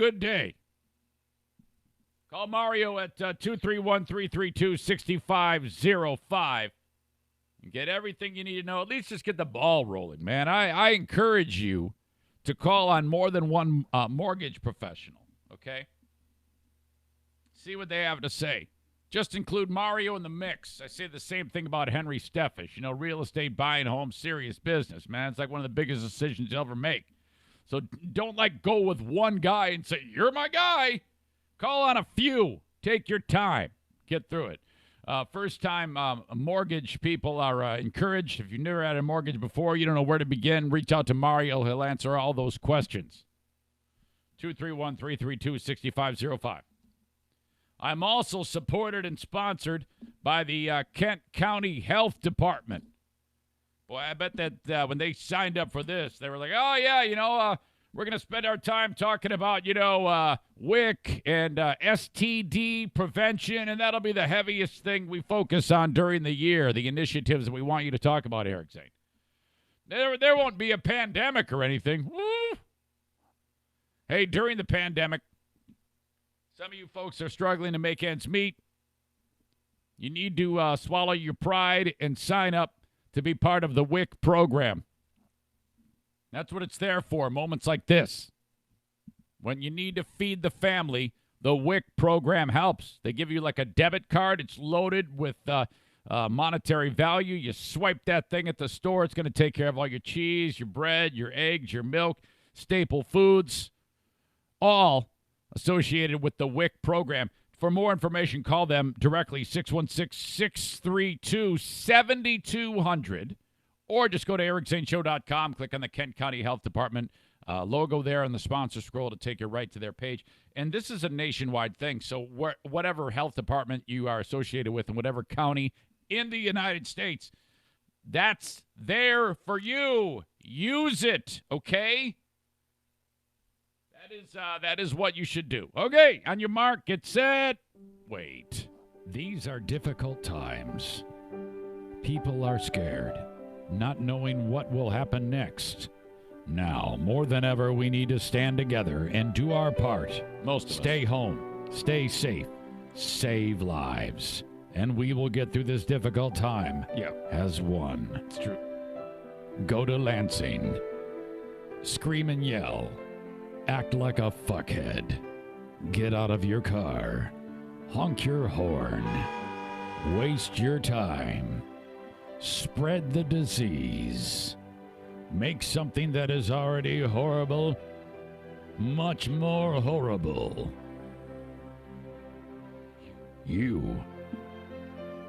good day. Call Mario at 231-332-6505 and get everything you need to know. At least just get the ball rolling, man. I encourage you to call on more than one mortgage professional, okay? See what they have to say. Just include Mario in the mix. I say the same thing about Henry Steffish. You know, real estate, buying home, serious business, man. It's like one of the biggest decisions you'll ever make. So don't, go with one guy and say, you're my guy. Call on a few. Take your time. Get through it. First-time mortgage people are encouraged. If you've never had a mortgage before, you don't know where to begin, reach out to Mario. He'll answer all those questions. 231-332-6505. I'm also supported and sponsored by the Kent County Health Department. Boy, I bet that when they signed up for this, they were like, oh, yeah, we're going to spend our time talking about, WIC and STD prevention, and that'll be the heaviest thing we focus on during the year, the initiatives that we want you to talk about, Eric Zane. There won't be a pandemic or anything. Woo! Hey, during the pandemic, some of you folks are struggling to make ends meet. You need to swallow your pride and sign up to be part of the WIC program. That's what it's there for, moments like this. When you need to feed the family, the WIC program helps. They give you like a debit card. It's loaded with monetary value. You swipe that thing at the store. It's going to take care of all your cheese, your bread, your eggs, your milk, staple foods, all associated with the WIC program. For more information, call them directly, 616-632-7200, or just go to ericzaneshow.com, click on the Kent County Health Department logo there on the sponsor scroll to take you right to their page. And this is a nationwide thing, so whatever health department you are associated with in whatever county in the United States, that's there for you. Use it, okay? That is what you should do. Okay, on your mark, get set, wait. These are difficult times. People are scared, not knowing what will happen next. Now, more than ever, we need to stand together and do our part. Stay home, stay safe, save lives, and we will get through this difficult time as one. It's true. Go to Lansing. Scream and yell. Act like a fuckhead. Get out of your car. Honk your horn. Waste your time. Spread the disease. Make something that is already horrible much more horrible. You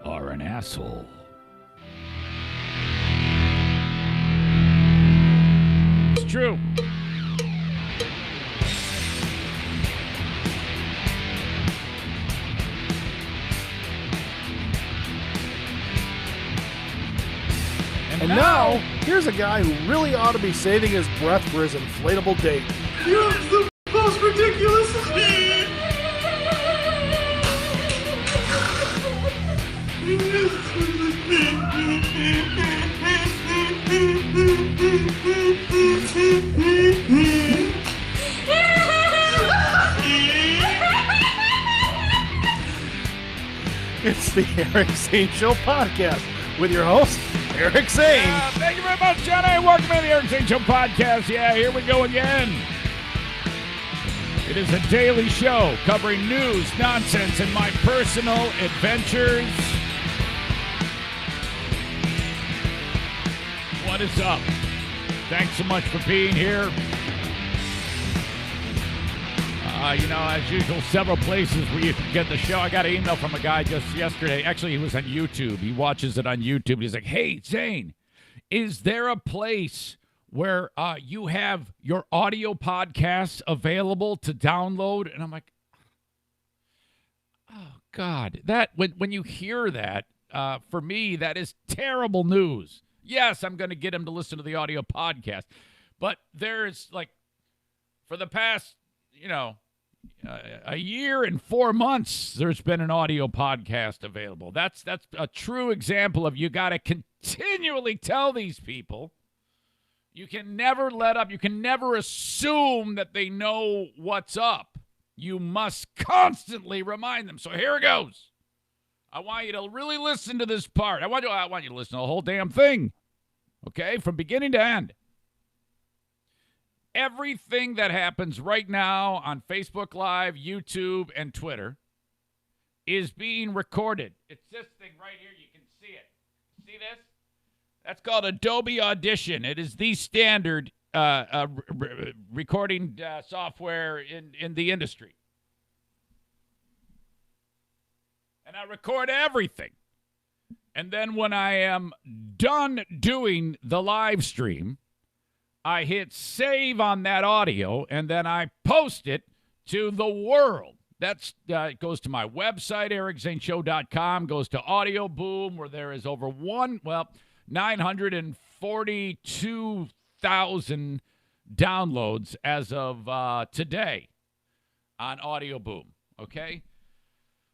are an asshole. It's true. And now, here's a guy who really ought to be saving his breath for his inflatable date. You're the most ridiculous. It's the Eric Zane Show podcast with your host, Eric Zane. Thank you very much, Johnny. Welcome to the Eric Zane Show podcast. Yeah, here we go again. It is a daily show covering news, nonsense, and my personal adventures. What is up? Thanks so much for being here. As usual, several places where you can get the show. I got an email from a guy just yesterday. Actually, he was on YouTube. He watches it on YouTube. He's like, hey, Zane, is there a place where you have your audio podcasts available to download? And I'm like, oh, God. That when you hear that, for me, that is terrible news. Yes, I'm going to get him to listen to the audio podcast. But there's, for the past, a year and 4 months, there's been an audio podcast available. That's a true example of you got to continually tell these people You can never let up. You can never assume that they know what's up. You must constantly remind them. So here it goes. I want you to really listen to this part. I want you to listen to the whole damn thing. Okay? From beginning to end. Everything that happens right now on Facebook Live, YouTube, and Twitter is being recorded. It's this thing right here. You can see it. See this? That's called Adobe Audition. It is the standard recording software in the industry. And I record everything. And then when I am done doing the live stream, I hit save on that audio, and then I post it to the world. That's it goes to my website, ericzaneshow.com, goes to Audio Boom, where there is over 942,000 downloads as of today on Audio Boom, okay?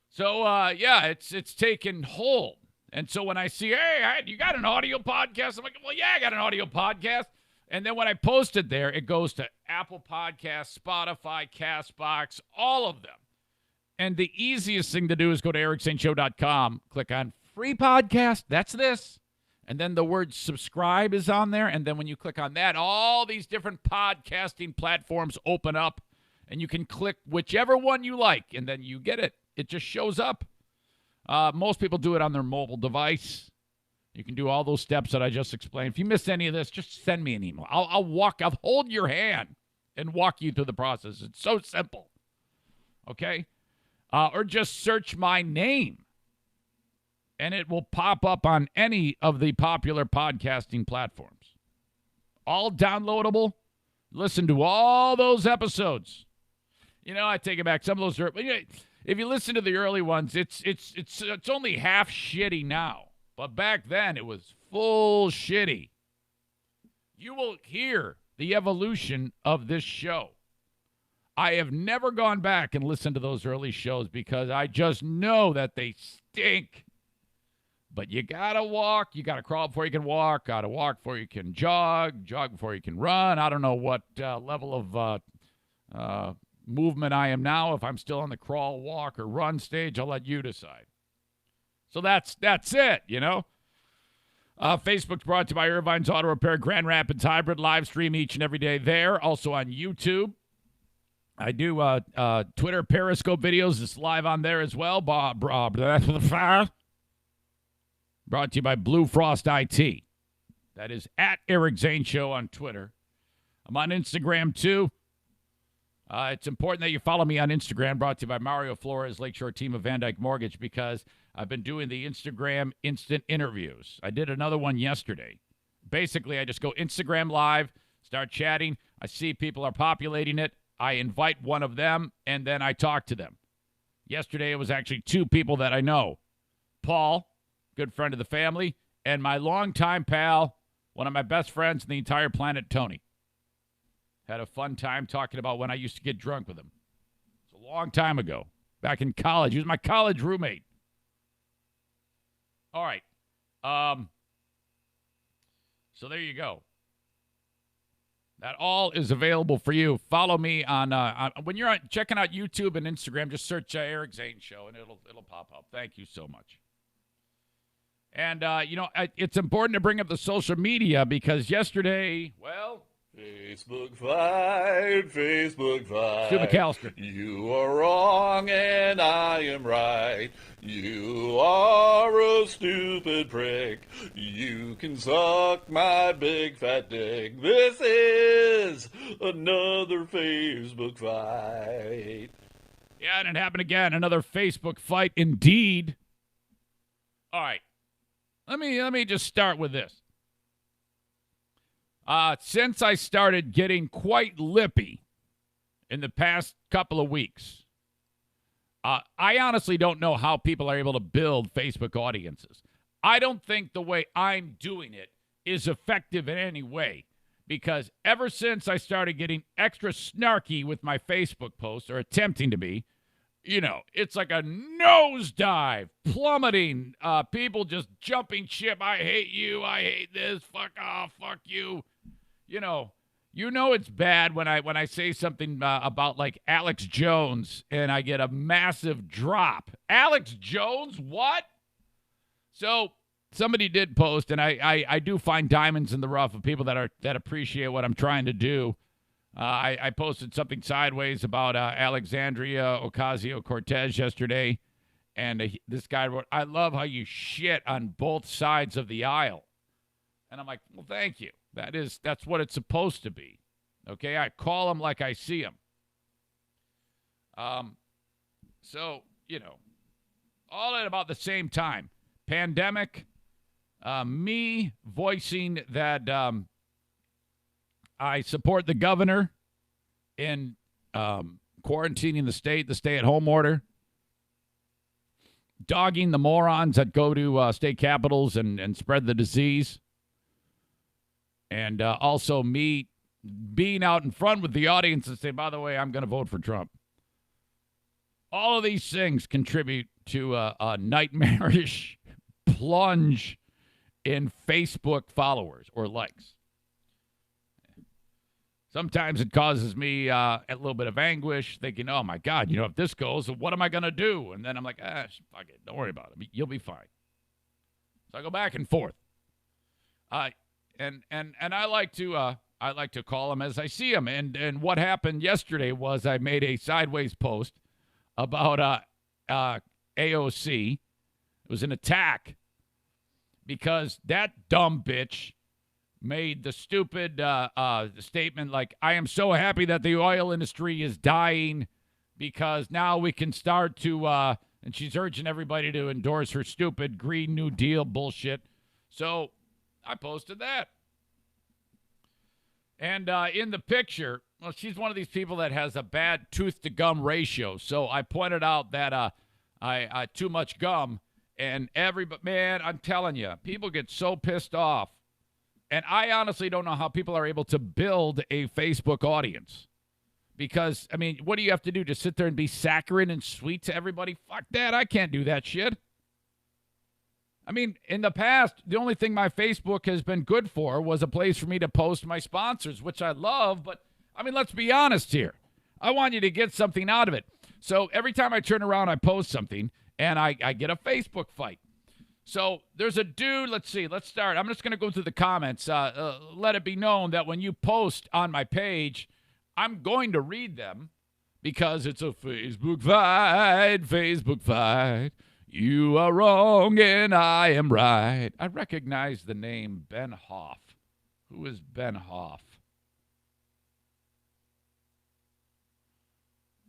So, it's taken hold. And so when I see, hey, you got an audio podcast? I'm like, well, yeah, I got an audio podcast. And then when I post it there, it goes to Apple Podcasts, Spotify, CastBox, all of them. And the easiest thing to do is go to ericzaneshow.com, click on free podcast. That's this. And then the word subscribe is on there. And then when you click on that, all these different podcasting platforms open up. And you can click whichever one you like. And then you get it. It just shows up. Most people do it on their mobile device. You can do all those steps that I just explained. If you missed any of this, just send me an email. I'll hold your hand and walk you through the process. It's so simple. Okay? Or just search my name, and it will pop up on any of the popular podcasting platforms. All downloadable. Listen to all those episodes. You know, I take it back. Some of those are. If you listen to the early ones, it's only half shitty now. But back then, it was full shitty. You will hear the evolution of this show. I have never gone back and listened to those early shows because I just know that they stink. But you got to walk. You got to crawl before you can walk. Got to walk before you can jog. Jog before you can run. I don't know what level of movement I am now. If I'm still on the crawl, walk, or run stage, I'll let you decide. So that's it, you know. Facebook's brought to you by Irvine's Auto Repair, Grand Rapids Hybrid, live stream each and every day there. Also on YouTube. I do Twitter Periscope videos. It's live on there as well. Brought to you by Blue Frost IT. That is at Eric Zane Show on Twitter. I'm on Instagram too. It's important that you follow me on Instagram, brought to you by Mario Flores, Lakeshore Team of Van Dyke Mortgage, because I've been doing the Instagram instant interviews. I did another one yesterday. Basically, I just go Instagram Live, start chatting. I see people are populating it. I invite one of them, and then I talk to them. Yesterday, it was actually two people that I know. Paul, good friend of the family, and my longtime pal, one of my best friends on the entire planet, Tony. Had a fun time talking about when I used to get drunk with him. It's a long time ago. Back in college. He was my college roommate. All right. So there you go. That all is available for you. Follow me on when you're checking out YouTube and Instagram, just search Eric Zane Show, and it'll pop up. Thank you so much. And, it's important to bring up the social media because yesterday, well... Facebook fight. Stu McAllister. You are wrong and I am right. You are a stupid prick. You can suck my big fat dick. This is another Facebook fight. Yeah, and it happened again. Another Facebook fight indeed. All right. Let me just start with this. Since I started getting quite lippy in the past couple of weeks, I honestly don't know how people are able to build Facebook audiences. I don't think the way I'm doing it is effective in any way because ever since I started getting extra snarky with my Facebook posts, or attempting to be, it's like a nosedive, plummeting, people just jumping ship. I hate you. I hate this. Fuck off. Fuck you. it's bad when I say something about like Alex Jones and I get a massive drop. Alex Jones, what? So somebody did post, and I do find diamonds in the rough of people that appreciate what I'm trying to do. I posted something sideways about Alexandria Ocasio-Cortez yesterday, and this guy wrote, "I love how you shit on both sides of the aisle." And I'm like, well, thank you. That's what it's supposed to be. Okay, I call them like I see them. So, all at about the same time. Pandemic, me voicing that I support the governor in quarantining the state, the stay-at-home order, dogging the morons that go to state capitals and spread the disease, and also me being out in front with the audience and say, by the way, I'm going to vote for Trump. All of these things contribute to a nightmarish plunge in Facebook followers or likes. Sometimes it causes me a little bit of anguish, thinking, oh, my God, if this goes, what am I going to do? And then I'm like, fuck it, don't worry about it. You'll be fine. So I go back and forth. And I like to call them as I see them. And what happened yesterday was I made a sideways post about AOC. It was an attack because that dumb bitch made the stupid statement like, I am so happy that the oil industry is dying because now we can start to, and she's urging everybody to endorse her stupid Green New Deal bullshit. So I posted that. And in the picture, well, she's one of these people that has a bad tooth-to-gum ratio. So I pointed out that I too much gum. And man, I'm telling you, people get so pissed off. And I honestly don't know how people are able to build a Facebook audience. Because, what do you have to do? Just sit there and be saccharine and sweet to everybody? Fuck that. I can't do that shit. In the past, the only thing my Facebook has been good for was a place for me to post my sponsors, which I love. But, let's be honest here. I want you to get something out of it. So every time I turn around, I post something, and I get a Facebook fight. So there's a dude, let's start. I'm just going to go through the comments. Let it be known that when you post on my page, I'm going to read them because it's a Facebook fight. You are wrong and I am right. I recognize the name Ben Hoff. Who is Ben Hoff?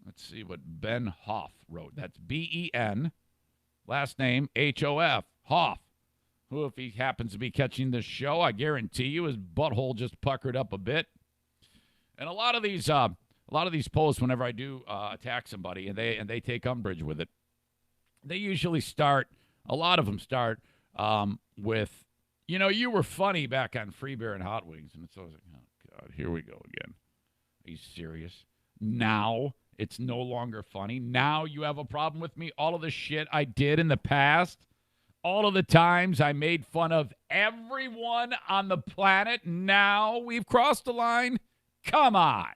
Let's see what Ben Hoff wrote. That's B-E-N, last name H-O-F, Hoff. Who, if he happens to be catching this show, I guarantee you his butthole just puckered up a bit. And a lot of these posts, whenever I do attack somebody and they take umbrage with it, they usually start, a lot of them start with, you were funny back on Free Beer and Hot Wings. And it's always like, oh, God, here we go again. Are you serious? Now it's no longer funny. Now you have a problem with me. All of the shit I did in the past, all of the times I made fun of everyone on the planet, now we've crossed the line? Come on.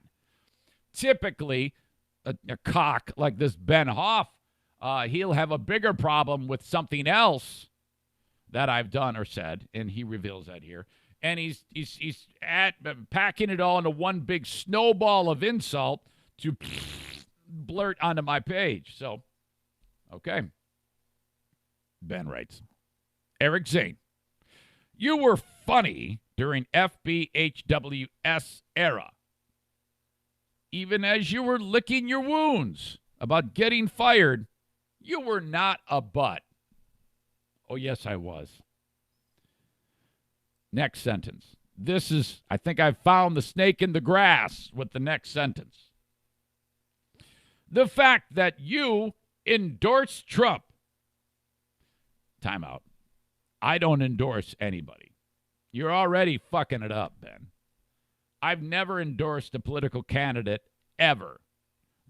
Typically, a cock like this Ben Hoff, he'll have a bigger problem with something else that I've done or said, and he reveals that here. And he's packing it all into one big snowball of insult to blurt onto my page. So, okay. Ben writes, Eric Zane, you were funny during FBHWS era, even as you were licking your wounds about getting fired. You were not a butt. Oh, yes, I was. Next sentence. I think I've found the snake in the grass with the next sentence. The fact that you endorsed Trump. Time out. I don't endorse anybody. You're already fucking it up, Ben. I've never endorsed a political candidate ever.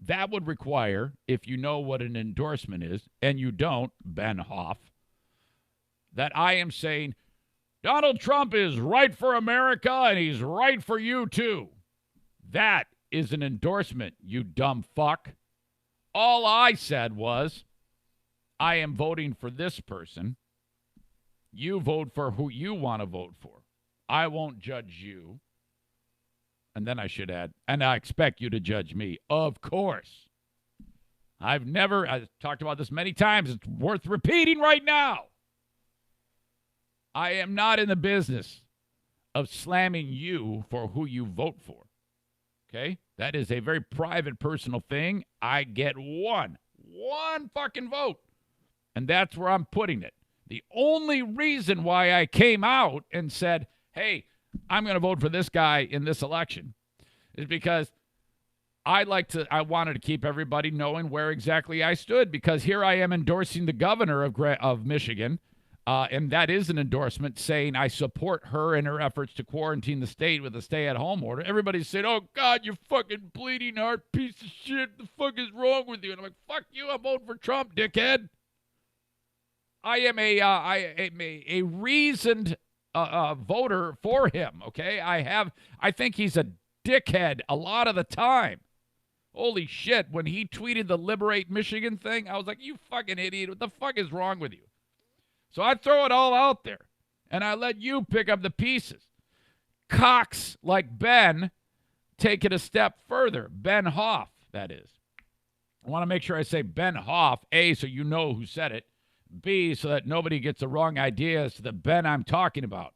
That would require, if you know what an endorsement is, and you don't, Ben Hoff, that I am saying, Donald Trump is right for America, and he's right for you, too. That is an endorsement, you dumb fuck. All I said was, I am voting for this person. You vote for who you want to vote for. I won't judge you. And then I should add, and I expect you to judge me. Of course. I've talked about this many times. It's worth repeating right now. I am not in the business of slamming you for who you vote for. Okay? That is a very private, personal thing. I get one fucking vote. And that's where I'm putting it. The only reason why I came out and said, hey, I'm going to vote for this guy in this election is because I wanted to keep everybody knowing where exactly I stood, because here I am endorsing the governor of Michigan, and that is an endorsement saying I support her in her efforts to quarantine the state with a stay-at-home order. Everybody said, oh, God, you fucking bleeding heart piece of shit. The fuck is wrong with you? And I'm like, fuck you, I'm voting for Trump, dickhead. I am a reasoned voter for him, okay? I think he's a dickhead a lot of the time. Holy shit, when he tweeted the Liberate Michigan thing, I was like, you fucking idiot, what the fuck is wrong with you? So I throw it all out there, and I let you pick up the pieces. Cocks like Ben take it a step further. Ben Hoff, that is. I want to make sure I say Ben Hoff, A, so you know who said it, B, so that nobody gets the wrong idea as to the Ben I'm talking about.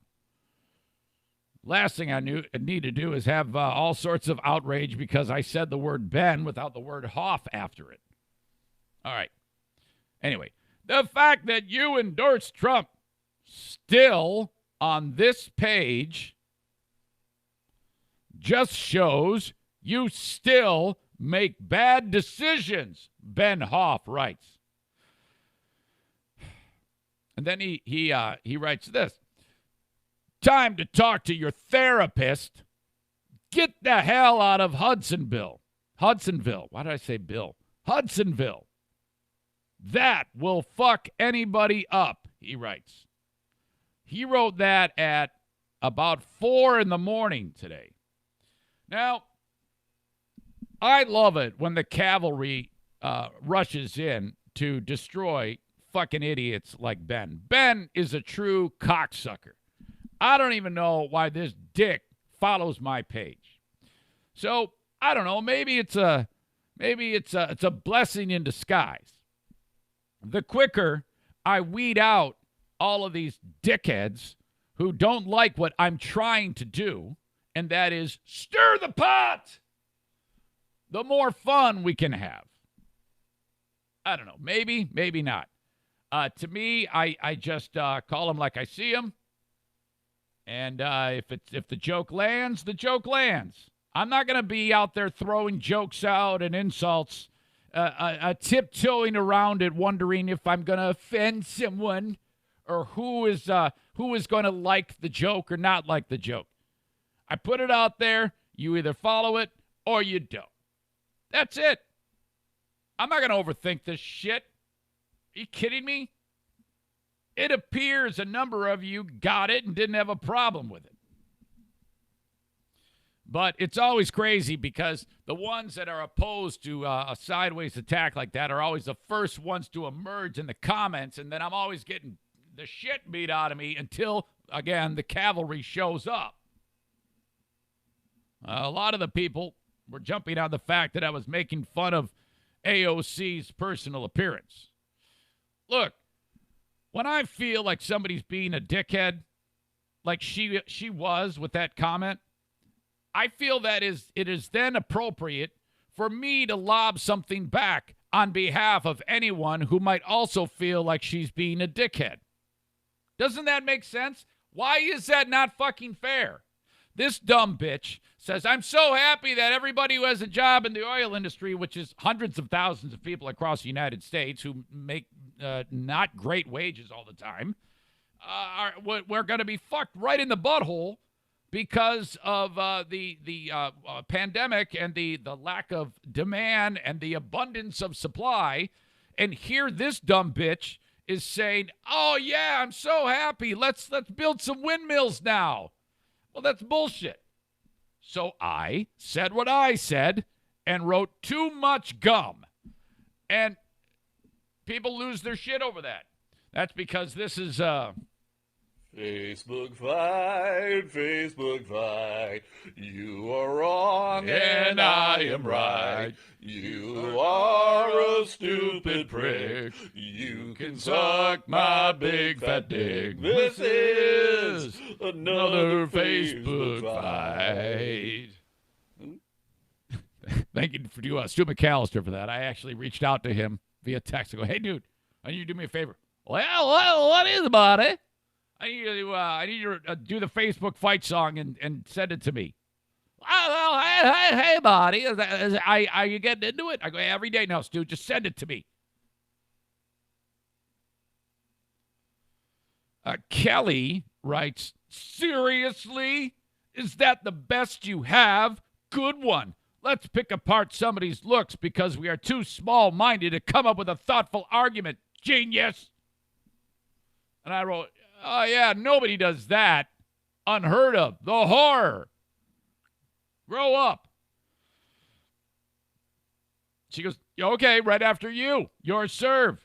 Last thing I need to do is have all sorts of outrage because I said the word Ben without the word Hoff after it. All right. Anyway, the fact that you endorsed Trump still on this page just shows you still make bad decisions, Ben Hoff writes. And then he writes this. Time to talk to your therapist. Get the hell out of Hudsonville. Why did I say Bill? Hudsonville. That will fuck anybody up, he writes. He wrote that at about 4 a.m. today. Now, I love it when the cavalry rushes in to destroy fucking idiots like Ben. Ben is a true cocksucker. I don't even know why this dick follows my page. So, I don't know, maybe it's a blessing in disguise. The quicker I weed out all of these dickheads who don't like what I'm trying to do, and that is stir the pot, the more fun we can have. I don't know, maybe not. To me, I just call them like I see them. And if the joke lands, the joke lands. I'm not going to be out there throwing jokes out and insults, tiptoeing around it, wondering if I'm going to offend someone or who is going to like the joke or not like the joke. I put it out there. You either follow it or you don't. That's it. I'm not going to overthink this shit. Are you kidding me? It appears a number of you got it and didn't have a problem with it. But it's always crazy because the ones that are opposed to a sideways attack like that are always the first ones to emerge in the comments, and then I'm always getting the shit beat out of me until, again, the cavalry shows up. A lot of the people were jumping on the fact that I was making fun of AOC's personal appearance. Look, when I feel like somebody's being a dickhead, like she was with that comment, I feel that it is then appropriate for me to lob something back on behalf of anyone who might also feel like she's being a dickhead. Doesn't that make sense? Why is that not fucking fair? This dumb bitch says, I'm so happy that everybody who has a job in the oil industry, which is hundreds of thousands of people across the United States who make not great wages all the time, we're going to be fucked right in the butthole because of the pandemic and the lack of demand and the abundance of supply. And here this dumb bitch is saying, oh, yeah, I'm so happy. Let's build some windmills now. Well, that's bullshit. So I said what I said and wrote too much gum. And people lose their shit over that. That's because this is Facebook fight. You are wrong and I am right. You are a stupid prick. You can suck my big fat dick. This is another Facebook fight. Thank you to Stu McAllister for that. I actually reached out to him via text. I go, hey, dude, I need you to do me a favor. Well, what is about it? I need you to do the Facebook fight song and send it to me. Oh, well, hey, buddy. Are you getting into it? I go, every day now, Stu. Just send it to me. Kelly writes, seriously? Is that the best you have? Good one. Let's pick apart somebody's looks because we are too small-minded to come up with a thoughtful argument. Genius. And I wrote, oh, yeah, nobody does that. Unheard of. The horror. Grow up. She goes, okay, right after you. Your serve.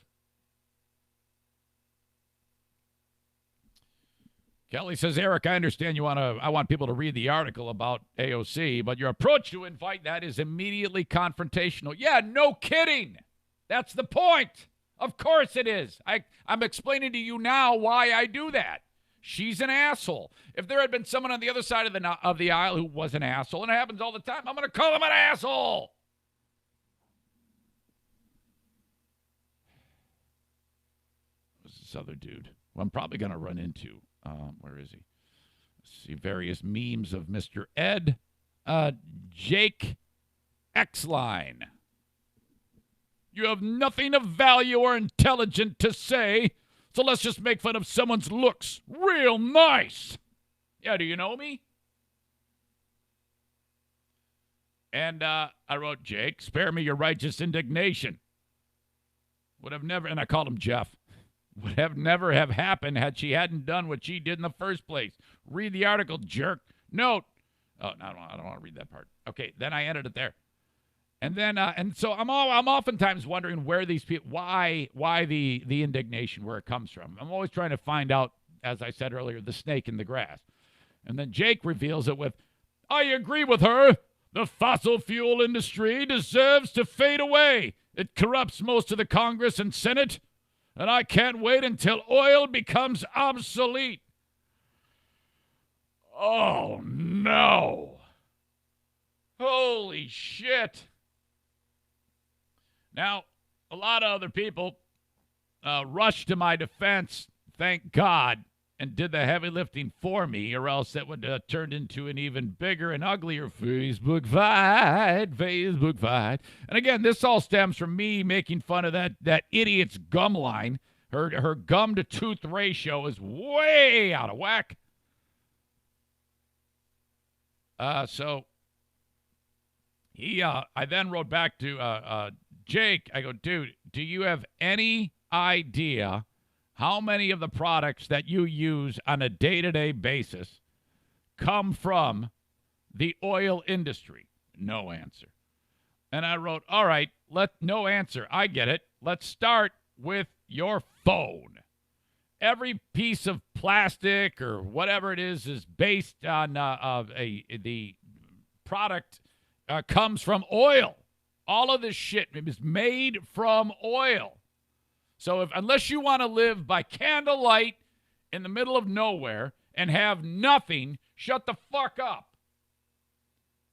Kelly says, Eric, I understand I want people to read the article about AOC, but your approach to invite that is immediately confrontational. Yeah, no kidding. That's the point. Of course it is. I'm explaining to you now why I do that. She's an asshole. If there had been someone on the other side of the aisle who was an asshole, and it happens all the time, I'm going to call him an asshole. Who's this other dude who I'm probably going to run into? Where is he? Let's see various memes of Mr. Ed. Jake X-Line. You have nothing of value or intelligent to say, so let's just make fun of someone's looks. Real nice. Yeah, do you know me? And I wrote, Jake, spare me your righteous indignation. Would have never, and I called him Jeff. Would have never have happened had she hadn't done what she did in the first place. Read the article, jerk. Note. Oh, no, I don't want to read that part. Okay, then I ended it there. And then, and so I'm oftentimes wondering where these people, why the indignation, where it comes from. I'm always trying to find out, as I said earlier, the snake in the grass. And then Jake reveals it with, I agree with her. The fossil fuel industry deserves to fade away. It corrupts most of the Congress and Senate. And I can't wait until oil becomes obsolete. Oh, no. Holy shit. Now, a lot of other people rushed to my defense, thank God, and did the heavy lifting for me, or else that would have turned into an even bigger and uglier Facebook fight. And again, this all stems from me making fun of that idiot's gum line. Her gum-to-tooth ratio is way out of whack. So I then wrote back to Jake. I go, dude, do you have any idea how many of the products that you use on a day-to-day basis come from the oil industry? No answer. And I wrote, all right, no answer. I get it. Let's start with your phone. Every piece of plastic or whatever it is based on the product comes from oil. All of this shit is made from oil. So unless you want to live by candlelight in the middle of nowhere and have nothing, shut the fuck up.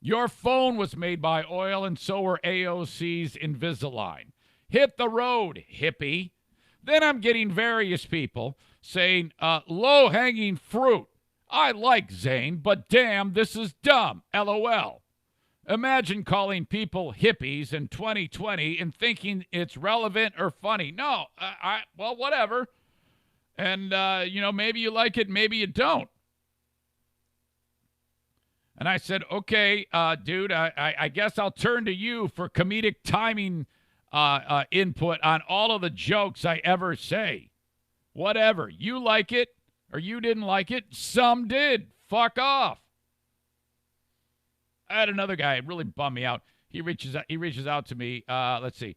Your phone was made by oil, and so were AOC's Invisalign. Hit the road, hippie. Then I'm getting various people saying, low-hanging fruit. I like Zane, but damn, this is dumb. LOL. Imagine calling people hippies in 2020 and thinking it's relevant or funny. No, well, whatever. And, maybe you like it, maybe you don't. And I said, okay, dude, I guess I'll turn to you for comedic timing input on all of the jokes I ever say. Whatever. You like it or you didn't like it. Some did. Fuck off. I had another guy. It really bummed me out. He reaches out to me. Let's see.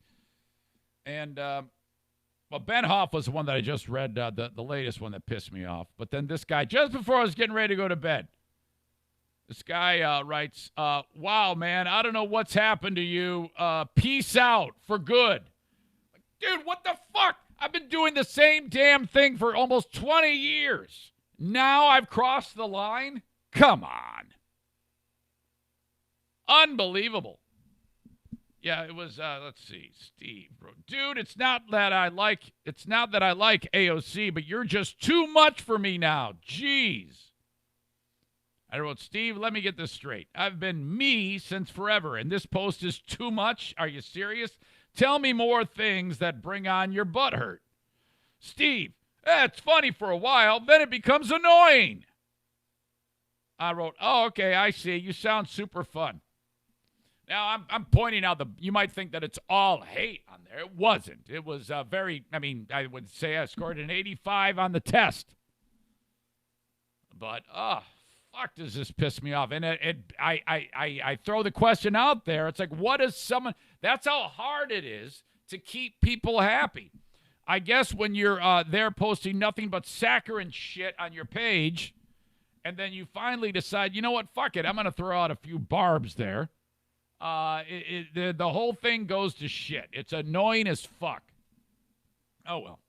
And, well, Ben Hoff was the one that I just read, the latest one that pissed me off. But then this guy, just before I was getting ready to go to bed, this guy writes, wow, man, I don't know what's happened to you. Peace out for good. Like, dude, what the fuck? I've been doing the same damn thing for almost 20 years. Now I've crossed the line? Come on. Unbelievable. Yeah, it was, let's see, Steve. Dude, it's not that I like AOC, but you're just too much for me now. Jeez. I wrote, Steve, let me get this straight. I've been me since forever, and this post is too much? Are you serious? Tell me more things that bring on your butt hurt. Steve, it's funny for a while, then it becomes annoying. I wrote, oh, okay, I see. You sound super fun. Now, I'm pointing out you might think that it's all hate on there. It wasn't. It was I would say I scored an 85 on the test. But, fuck, does this piss me off? And I throw the question out there. It's like, what is someone, that's how hard it is to keep people happy. I guess when you're there posting nothing but saccharine shit on your page, and then you finally decide, you know what, fuck it, I'm going to throw out a few barbs there. The whole thing goes to shit. It's annoying as fuck. Oh, well.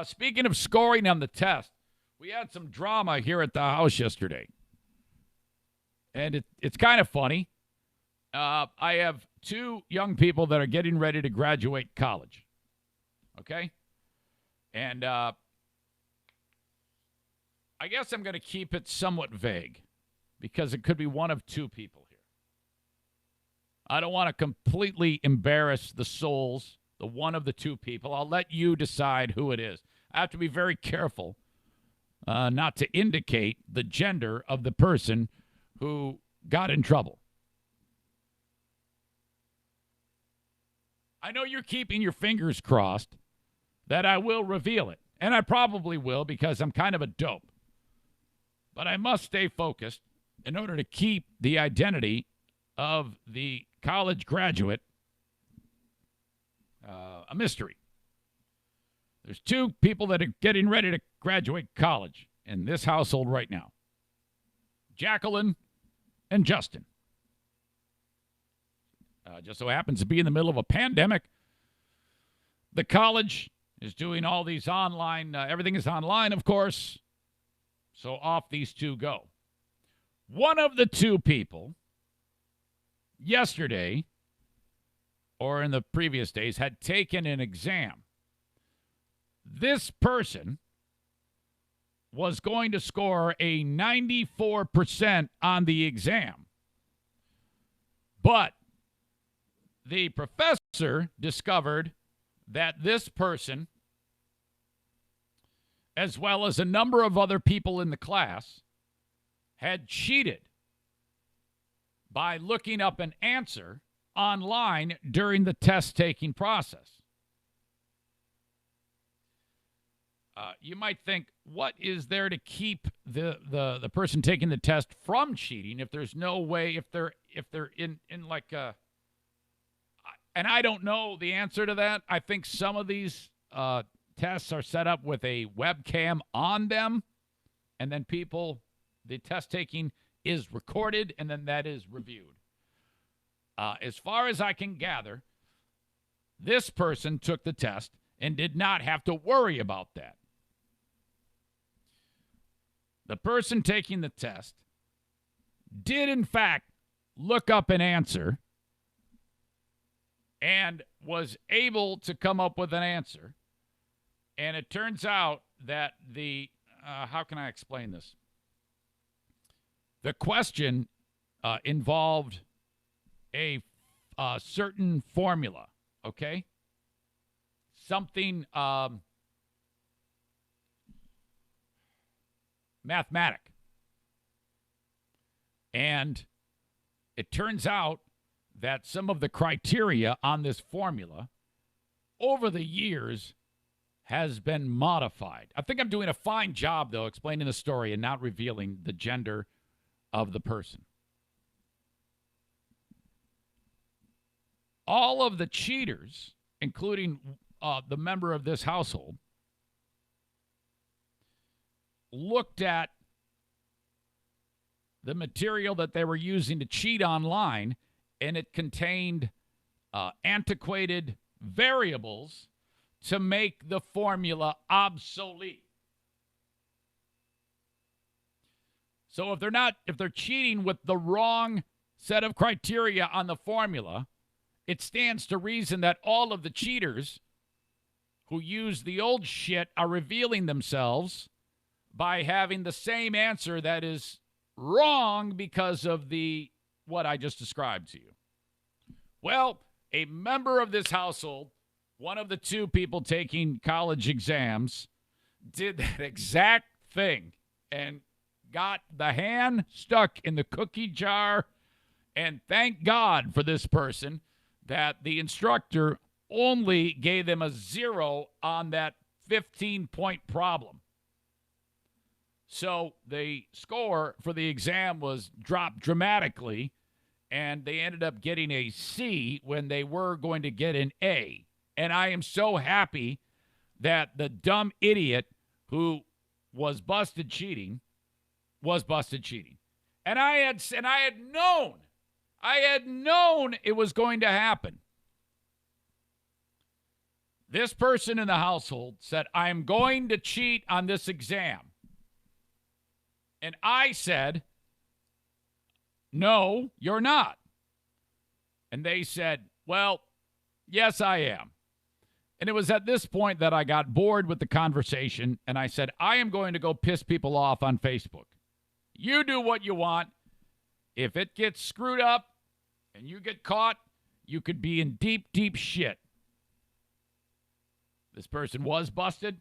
Speaking of scoring on the test, we had some drama here at the house yesterday. And it's kind of funny. I have two young people that are getting ready to graduate college. Okay? And I guess I'm going to keep it somewhat vague because it could be one of two people here. I don't want to completely embarrass the souls, the one of the two people. I'll let you decide who it is. I have to be very careful not to indicate the gender of the person who got in trouble. I know you're keeping your fingers crossed that I will reveal it, and I probably will because I'm kind of a dope. But I must stay focused in order to keep the identity of the college graduate a mystery. There's two people that are getting ready to graduate college in this household right now. Jacqueline and Justin. Just so happens to be in the middle of a pandemic. The college is doing all these online, everything is online, of course. So off these two go. One of the two people yesterday, or in the previous days, had taken an exam. This person was going to score a 94% on the exam. But the professor discovered that this person, as well as a number of other people in the class, had cheated by looking up an answer online during the test-taking process. You might think, what is there to keep the person taking the test from cheating if there's no way, if they're in like a, and I don't know the answer to that. I think some of these tests are set up with a webcam on them, and then the test taking is recorded, and then that is reviewed. As far as I can gather, this person took the test and did not have to worry about that. The person taking the test did, in fact, look up an answer and was able to come up with an answer. And it turns out that how can I explain this? The question involved a certain formula, okay? Something mathematic. And it turns out that some of the criteria on this formula over the years has been modified. I think I'm doing a fine job, though, explaining the story and not revealing the gender of the person. All of the cheaters, including the member of this household, looked at the material that they were using to cheat online, and it contained antiquated variables to make the formula obsolete. So if they're cheating with the wrong set of criteria on the formula, it stands to reason that all of the cheaters who use the old shit are revealing themselves by having the same answer that is wrong because of what I just described to you. Well, a member of this household, one of the two people taking college exams, did that exact thing and got the hand stuck in the cookie jar. And thank God for this person that the instructor only gave them a 0 on that 15-point problem. So the score for the exam was dropped dramatically, and they ended up getting a C when they were going to get an A. And I am so happy that the dumb idiot who was busted cheating was busted cheating. And I had known it was going to happen. This person in the household said, I'm going to cheat on this exam. And I said, no, you're not. And they said, well, yes, I am. And it was at this point that I got bored with the conversation, and I said, I am going to go piss people off on Facebook. You do what you want. If it gets screwed up and you get caught, you could be in deep, deep shit. This person was busted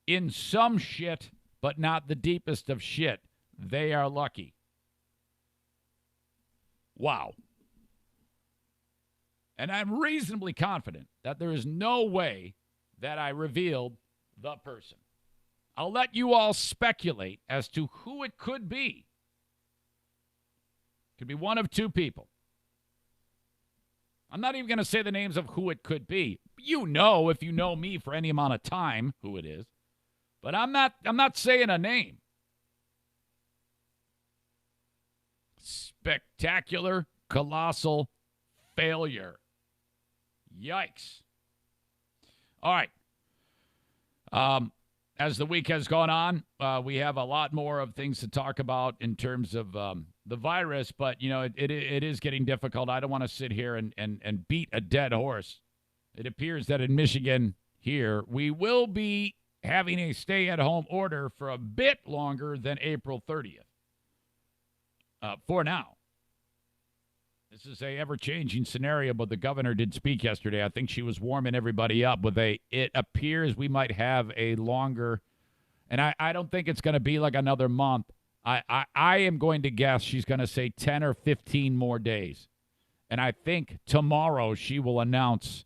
in some shit, but not the deepest of shit. They are lucky. Wow. And I'm reasonably confident that there is no way that I revealed the person. I'll let you all speculate as to who it could be. Could be one of two people. I'm not even going to say the names of who it could be. You know, if you know me for any amount of time, who it is. But I'm not saying a name. Spectacular, colossal failure. Yikes. All right. As the week has gone on, we have a lot more of things to talk about in terms of the virus, but, you know, it is getting difficult. I don't want to sit here and beat a dead horse. It appears that in Michigan here, we will be having a stay-at-home order for a bit longer than April 30th. For now. This is a ever-changing scenario, but the governor did speak yesterday. I think she was warming everybody up with it appears we might have a longer, and I don't think it's going to be like another month. I am going to guess she's going to say 10 or 15 more days. And I think tomorrow she will announce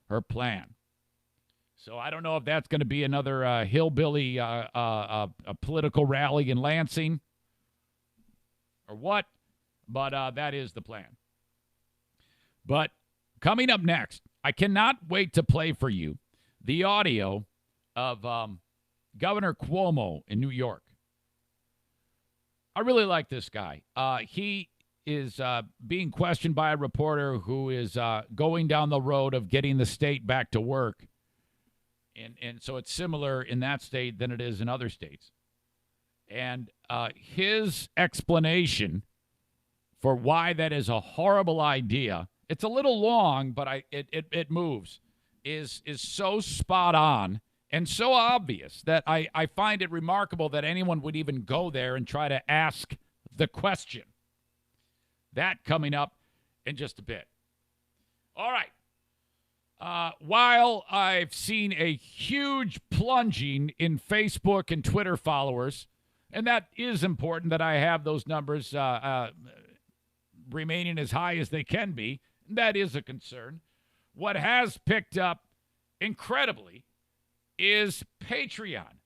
her plan. So I don't know if that's going to be another hillbilly a political rally in Lansing or what, but that is the plan. But coming up next, I cannot wait to play for you the audio of Governor Cuomo in New York. I really like this guy. He is being questioned by a reporter who is going down the road of getting the state back to work. And so it's similar in that state than it is in other states. And his explanation for why that is a horrible idea, it's a little long, but it moves, is so spot on and so obvious that I find it remarkable that anyone would even go there and try to ask the question. That coming up in just a bit. All right. While I've seen a huge plunging in Facebook and Twitter followers, and that is important that I have those numbers remaining as high as they can be, that is a concern. What has picked up incredibly is Patreon.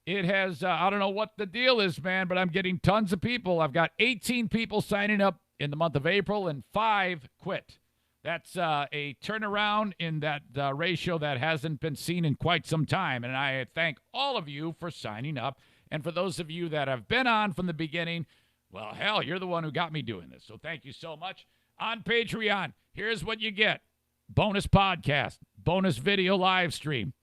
It has, I don't know what the deal is, man, but I'm getting tons of people. I've got 18 people signing up in the month of April and 5 quit. That's a turnaround in that ratio that hasn't been seen in quite some time. And I thank all of you for signing up. And for those of you that have been on from the beginning, well, hell, you're the one who got me doing this. So thank you so much. On Patreon, here's what you get. Bonus podcast, bonus video live stream.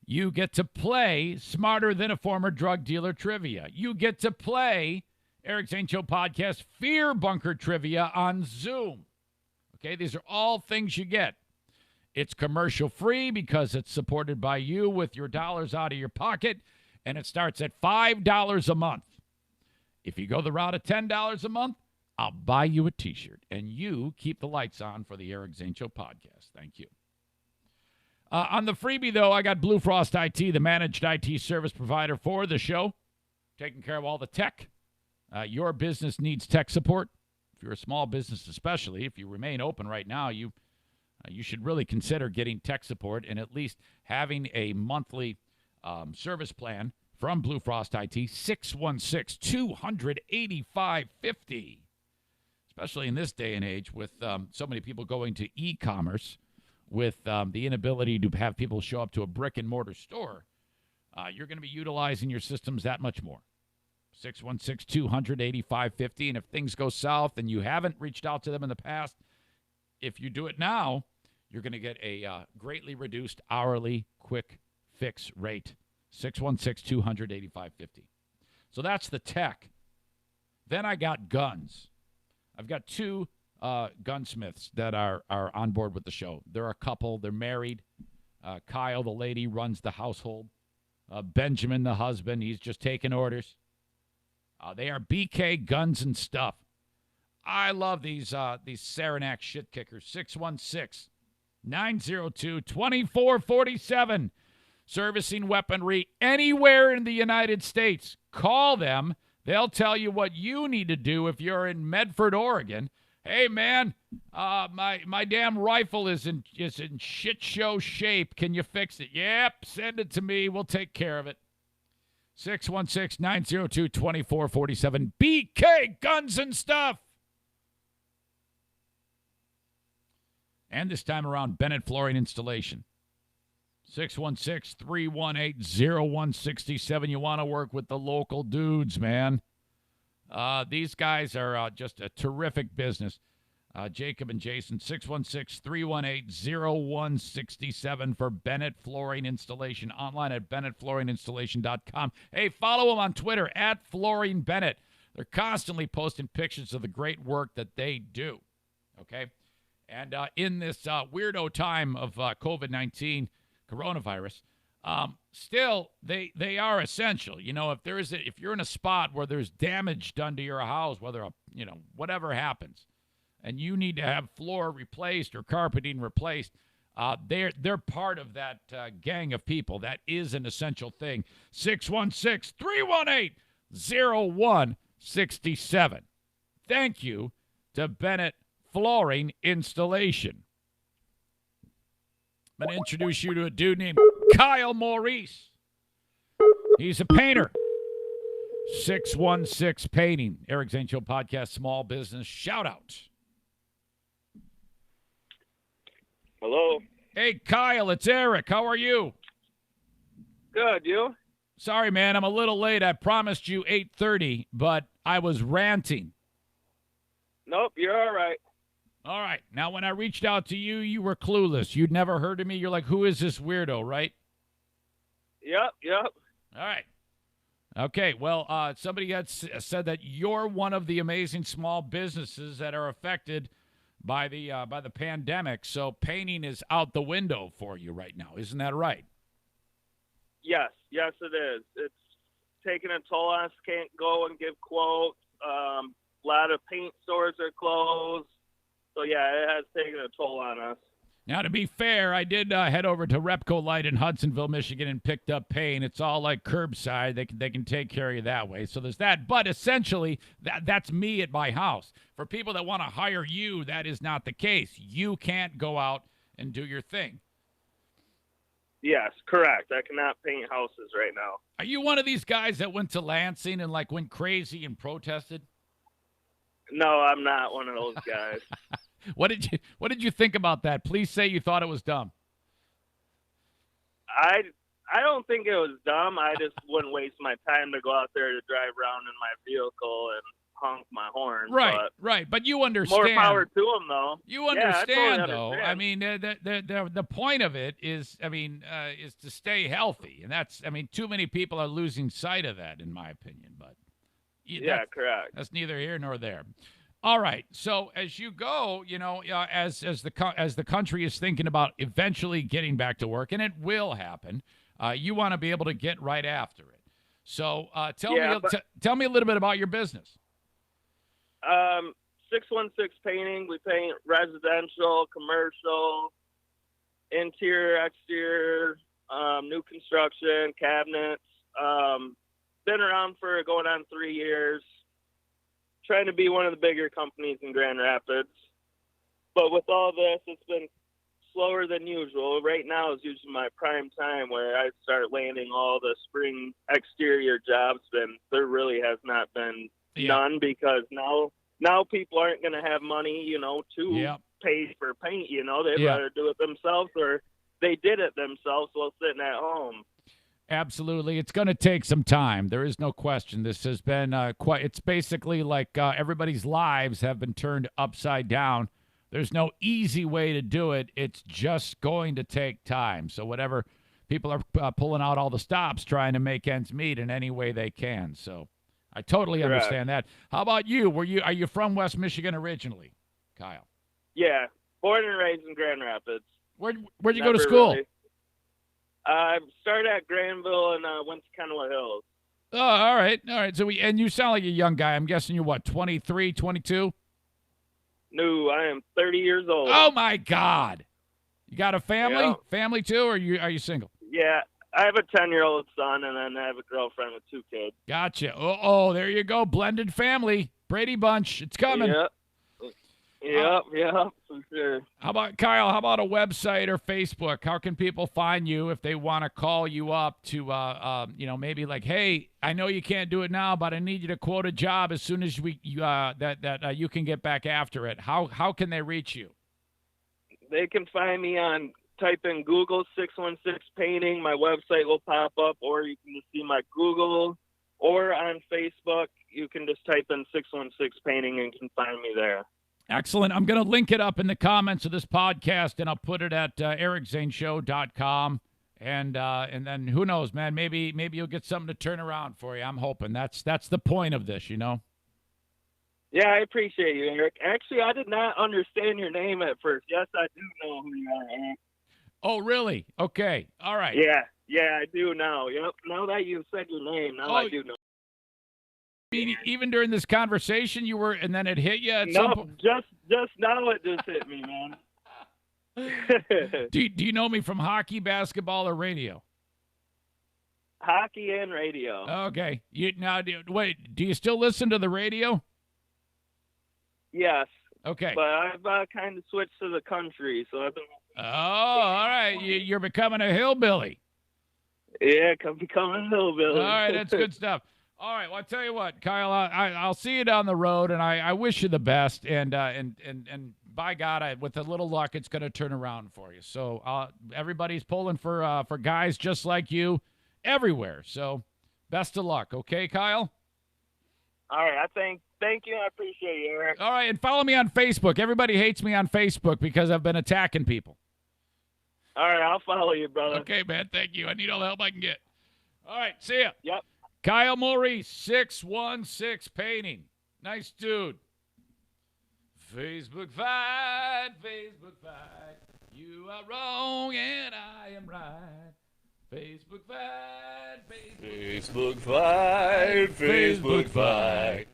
You get to play Smarter Than a Former Drug Dealer trivia. You get to play Eric Zane Show Podcast Fear Bunker trivia on Zoom. Okay, these are all things you get. It's commercial free because it's supported by you with your dollars out of your pocket, and it starts at $5 a month. If you go the route of $10 a month, I'll buy you a T-shirt, and you keep the lights on for the Eric Zane Show Podcast. Thank you. On the freebie, though, I got Blue Frost IT, the managed IT service provider for the show, taking care of all the tech. Your business needs tech support. If you're a small business especially, if you remain open right now, you should really consider getting tech support and at least having a monthly service plan from Blue Frost IT, 616-200-8550. Especially in this day and age with so many people going to e-commerce, with the inability to have people show up to a brick-and-mortar store, you're going to be utilizing your systems that much more. 616-200-8550. And if things go south and you haven't reached out to them in the past, if you do it now, you're going to get a greatly reduced hourly quick fix rate. 616-200-8550. So that's the tech. Then I got guns. I've got 2 gunsmiths that are on board with the show. They're a couple. They're married. Kyle, the lady, runs the household. Benjamin, the husband, he's just taking orders. They are BK Guns and Stuff. I love these Saranac shit kickers. 616-902-2447. Servicing weaponry anywhere in the United States. Call them. They'll tell you what you need to do if you're in Medford, Oregon. Hey, man, my damn rifle is in shit show shape. Can you fix it? Yep, send it to me. We'll take care of it. 616-902-2447. BK Guns and Stuff. And this time around, Bennett Flooring Installation. 616-318-0167. You want to work with the local dudes, man. These guys are just a terrific business. Jacob and Jason, 616-318-0167 for Bennett Flooring Installation. Online at bennettflooringinstallation.com. Hey, follow them on Twitter, at Flooring Bennett. They're constantly posting pictures of the great work that they do. Okay? And in this weirdo time of COVID-19, coronavirus, still they are essential. You know, if you're in a spot where there's damage done to your house, whether whatever happens, and you need to have floor replaced or carpeting replaced, they're part of that gang of people. That is an essential thing. 616-318-0167. Thank you to Bennett Flooring Installation. I'm going to introduce you to a dude named Kyle Maurice. He's a painter. 616 Painting. Eric Zane Show Podcast, small business shout out. Hello. Hey, Kyle, it's Eric. How are you? Good, you? Sorry, man, I'm a little late. I promised you 8:30, but I was ranting. Nope, you're all right. All right. Now, when I reached out to you, you were clueless. You'd never heard of me. You're like, who is this weirdo, right? Yep. All right. Okay, well, somebody had said that you're one of the amazing small businesses that are affected by the pandemic, so painting is out the window for you right now. Isn't that right? Yes, it is. It's taking a toll on us. Can't go and give quotes. A lot of paint stores are closed. So, yeah, it has taken a toll on us. Now, to be fair, I did head over to Repco Light in Hudsonville, Michigan, and picked up paint. It's all like curbside. They can take care of you that way. So there's that. But essentially, that's me at my house. For people that want to hire you, that is not the case. You can't go out and do your thing. Yes, correct. I cannot paint houses right now. Are you one of these guys that went to Lansing and like went crazy and protested? No, I'm not one of those guys. What did you think about that? Please say you thought it was dumb. I don't think it was dumb. I just wouldn't waste my time to go out there to drive around in my vehicle and honk my horn. Right. But you understand. More power to them, though. You understand, I though. understand. I mean, the point of it is, is to stay healthy, and that's, too mmany people are losing sight of that, in my opinion. But correct. That's neither here nor there. All right. So as you go, as the country is thinking about eventually getting back to work, and it will happen, you want to be able to get right after it. So tell me a little bit about your business. 616 Painting. We paint residential, commercial, interior, exterior, new construction, cabinets. Been around for going on 3 years. Trying to be one of the bigger companies in Grand Rapids. But with all this, it's been slower than usual. Right now is usually my prime time where I start landing all the spring exterior jobs, and there really has not been none, because now people aren't going to have money, to pay for paint. They'd rather do it themselves, or they did it themselves while sitting at home. Absolutely. It's going to take some time. There is no question. This has been it's basically like everybody's lives have been turned upside down. There's no easy way to do it. It's just going to take time. So whatever, people are pulling out all the stops, trying to make ends meet in any way they can. So I totally understand that. How about you? Are you from West Michigan originally, Kyle? Yeah, born and raised in Grand Rapids. Where'd you go to school? Really. I started at Granville and went to Kennewood Hills. Oh, all right. So and you sound like a young guy. I'm guessing you're what, 23, 22? No, I am 30 years old. Oh my God! You got a family? Yeah. Family too, or are you single? Yeah, I have a 10-year-old son, and then I have a girlfriend with 2 kids. Gotcha. Oh, there you go. Blended family. Brady Bunch. It's coming. Yep, for sure. How about, Kyle, how about a website or Facebook? How can people find you if they want to call you up to, maybe like, hey, I know you can't do it now, but I need you to quote a job as soon as you can get back after it. How can they reach you? They can find me on, type in Google 616 Painting. My website will pop up, or you can just see my Google, or on Facebook, you can just type in 616 Painting and can find me there. Excellent. I'm going to link it up in the comments of this podcast, and I'll put it at ericzaneshow.com. And then who knows, man, maybe you'll get something to turn around for you. I'm hoping. That's the point of this, Yeah, I appreciate you, Eric. Actually, I did not understand your name at first. Yes, I do know who you are, Eric. Oh, really? Okay. All right. Yeah, I do now. Yep. Now that you said your name, I do know. Even during this conversation, you were, and then it hit you at some point? Just now it just hit me, man. Do you know me from hockey, basketball, or radio? Hockey and radio. Okay. Do you still listen to the radio? Yes. Okay. But I've kind of switched to the country, so I've been. Oh, all right. You're becoming a hillbilly. Yeah, becoming a hillbilly. All right, that's good stuff. All right, well, I'll tell you what, Kyle, I'll see you down the road, and I wish you the best, and by God, with a little luck, it's going to turn around for you. So everybody's pulling for guys just like you everywhere. So best of luck, okay, Kyle? All right, thank you. I appreciate you, Eric. All right, and follow me on Facebook. Everybody hates me on Facebook because I've been attacking people. All right, I'll follow you, brother. Okay, man, thank you. I need all the help I can get. All right, see ya. Yep. Kyle Maurice, 616 Painting. Nice dude. Facebook fight. You are wrong and I am right. Facebook fight. Facebook fight. Facebook fight.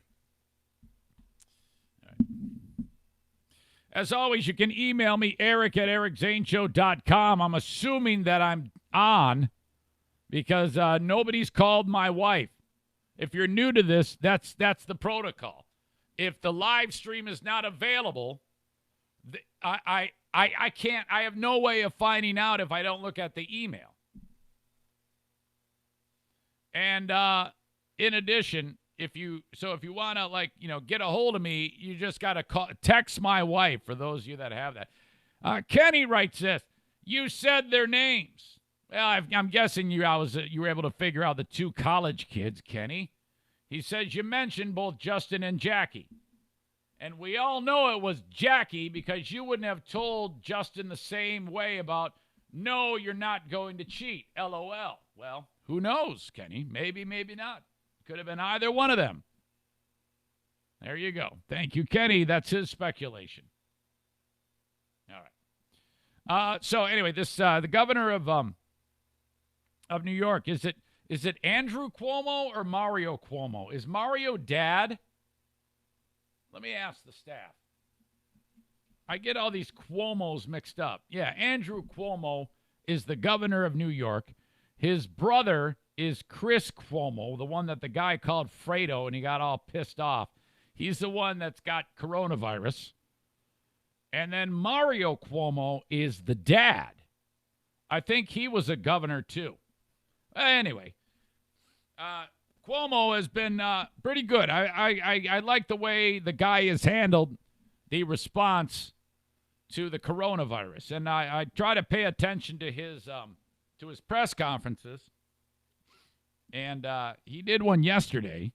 As always, you can email me, Eric at ericzaneshow.com. I'm assuming that I'm on, because nobody's called my wife. If you're new to this, that's the protocol. If the live stream is not available, I can't. I have no way of finding out if I don't look at the email. And in addition, if you want to get a hold of me, you just got to text my wife. For those of you that have that, Kenny writes this: you said their names. Well, I'm guessing you were able to figure out the two college kids, Kenny. He says you mentioned both Justin and Jackie. And we all know it was Jackie because you wouldn't have told Justin the same way about, no, you're not going to cheat, LOL. Well, who knows, Kenny? Maybe, maybe not. Could have been either one of them. There you go. Thank you, Kenny. That's his speculation. All right. So anyway, this the governor of New York, is it Andrew Cuomo or Mario Cuomo? Is Mario dad? Let me ask the staff. I get all these Cuomos mixed up. Yeah, Andrew Cuomo is the governor of New York. His brother is Chris Cuomo, the one that the guy called Fredo and he got all pissed off. He's the one that's got coronavirus. And then Mario Cuomo is the dad. I think he was a governor too. Anyway, Cuomo has been pretty good. I like the way the guy has handled the response to the coronavirus, and I try to pay attention to his press conferences. And he did one yesterday,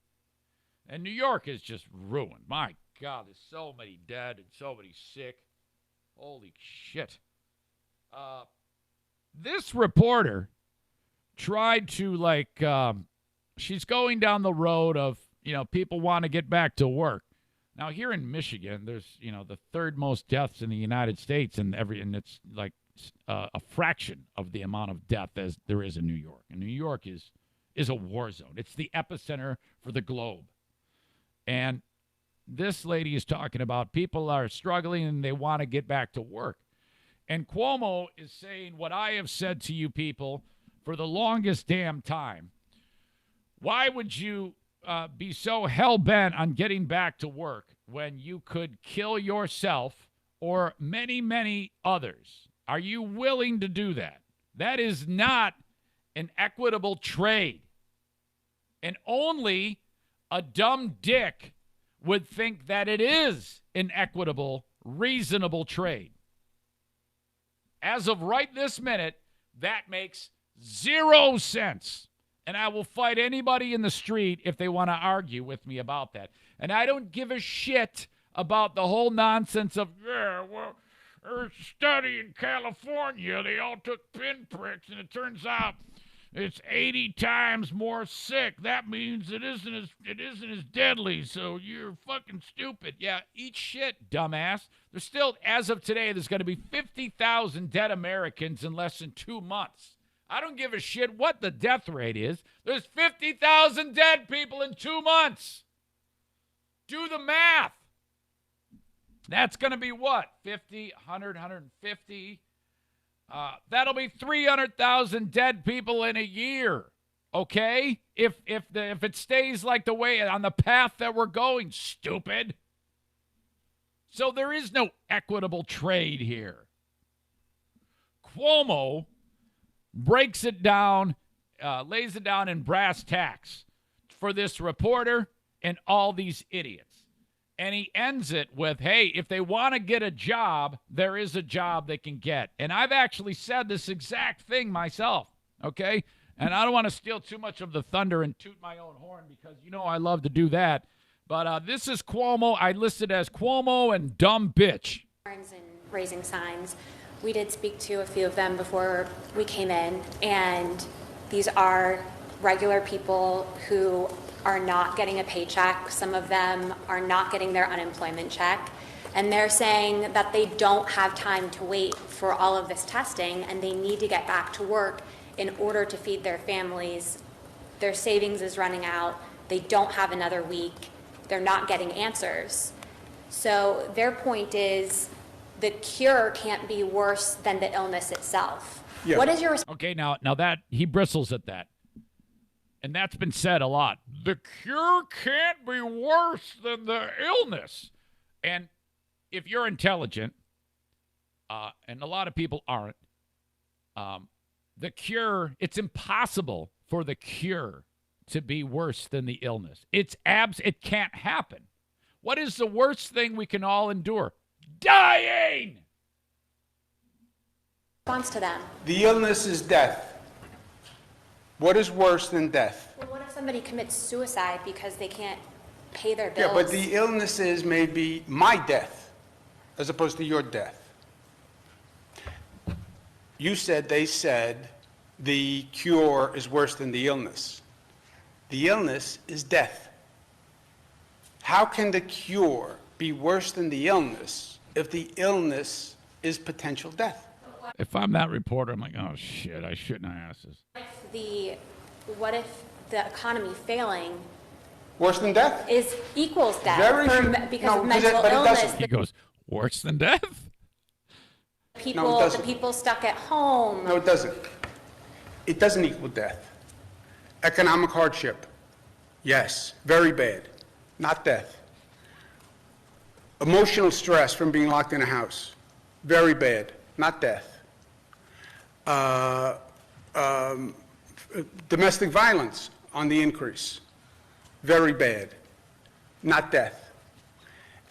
and New York is just ruined. My God, there's so many dead and so many sick. Holy shit! This reporter tried to she's going down the road of, people want to get back to work. Now here in Michigan, there's, the third most deaths in the United States, and it's like a fraction of the amount of death as there is in New York. And New York is a war zone. It's the epicenter for the globe. And this lady is talking about people are struggling and they want to get back to work. And Cuomo is saying what I have said to you people for the longest damn time. Why would you be so hell-bent on getting back to work when you could kill yourself or many, many others? Are you willing to do that? That is not an equitable trade. And only a dumb dick would think that it is an equitable, reasonable trade. As of right this minute, that makes 0 sense. And I will fight anybody in the street if they want to argue with me about that. And I don't give a shit about the whole nonsense of, there's a study in California. They all took pinpricks, and it turns out it's 80 times more sick. That means it isn't as deadly, so you're fucking stupid. Yeah, eat shit, dumbass. There's still, as of today, there's going to be 50,000 dead Americans in less than 2 months. I don't give a shit what the death rate is. There's 50,000 dead people in 2 months. Do the math. That's going to be what? 50, 100, 150. That'll be 300,000 dead people in a year. Okay? If it stays like the way on the path that we're going, stupid. So there is no equitable trade here. Cuomo breaks it down, lays it down in brass tacks for this reporter and all these idiots. And he ends it with, hey, if they want to get a job, there is a job they can get. And I've actually said this exact thing myself, okay? And I don't want to steal too much of the thunder and toot my own horn because, I love to do that. But this is Cuomo. I listed as Cuomo and dumb bitch. And raising signs. We did speak to a few of them before we came in, and these are regular people who are not getting a paycheck. Some of them are not getting their unemployment check, and they're saying that they don't have time to wait for all of this testing, and they need to get back to work in order to feed their families. Their savings is running out. They don't have another week. They're not getting answers. So their point is, the cure can't be worse than the illness itself. Yeah. What is your Okay, now that he bristles at that. And that's been said a lot. The cure can't be worse than the illness. And if you're intelligent, and a lot of people aren't, the cure, it's impossible for the cure to be worse than the illness. It can't happen. What is the worst thing we can all endure? Dying! Response to them. The illness is death. What is worse than death? Well, what if somebody commits suicide because they can't pay their bills? Yeah, but the illness is maybe my death as opposed to your death. They said the cure is worse than the illness. The illness is death. How can the cure be worse than the illness if the illness is potential death? If I'm that reporter, I'm like, oh, shit, I shouldn't have asked this. What if the economy failing Worse than death? equals death because of but mental it illness? doesn't. He goes, worse than death? The people stuck at home. No, it doesn't. It doesn't equal death. Economic hardship, yes, very bad, not death. Emotional stress from being locked in a house, very bad, not death. Domestic violence on the increase, very bad, not death.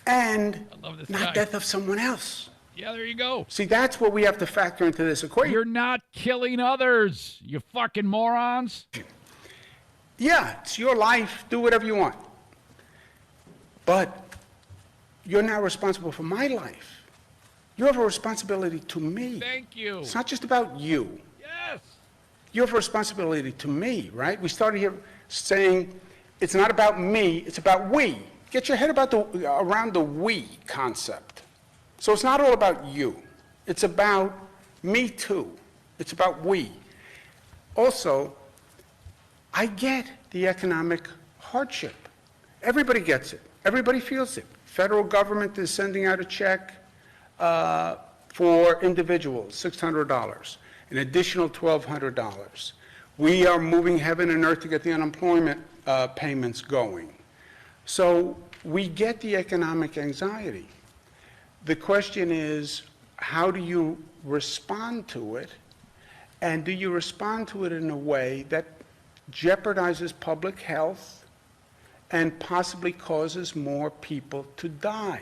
And I love this not guy. death of someone else. Yeah, there you go. See, that's what we have to factor into this equation. You're not killing others, you fucking morons. Yeah, it's your life. Do whatever you want. But you're now responsible for my life. You have a responsibility to me. Thank you. It's not just about you. Yes. You have a responsibility to me, right? We started here saying it's not about me, it's about we. Get your head around the we concept. So it's not all about you. It's about me too. It's about we. Also, I get the economic hardship. Everybody gets it. Everybody feels it. Federal government is sending out a check for individuals, $600, an additional $1,200. We are moving heaven and earth to get the unemployment payments going. So we get the economic anxiety. The question is, how do you respond to it? And do you respond to it in a way that jeopardizes public health and possibly causes more people to die?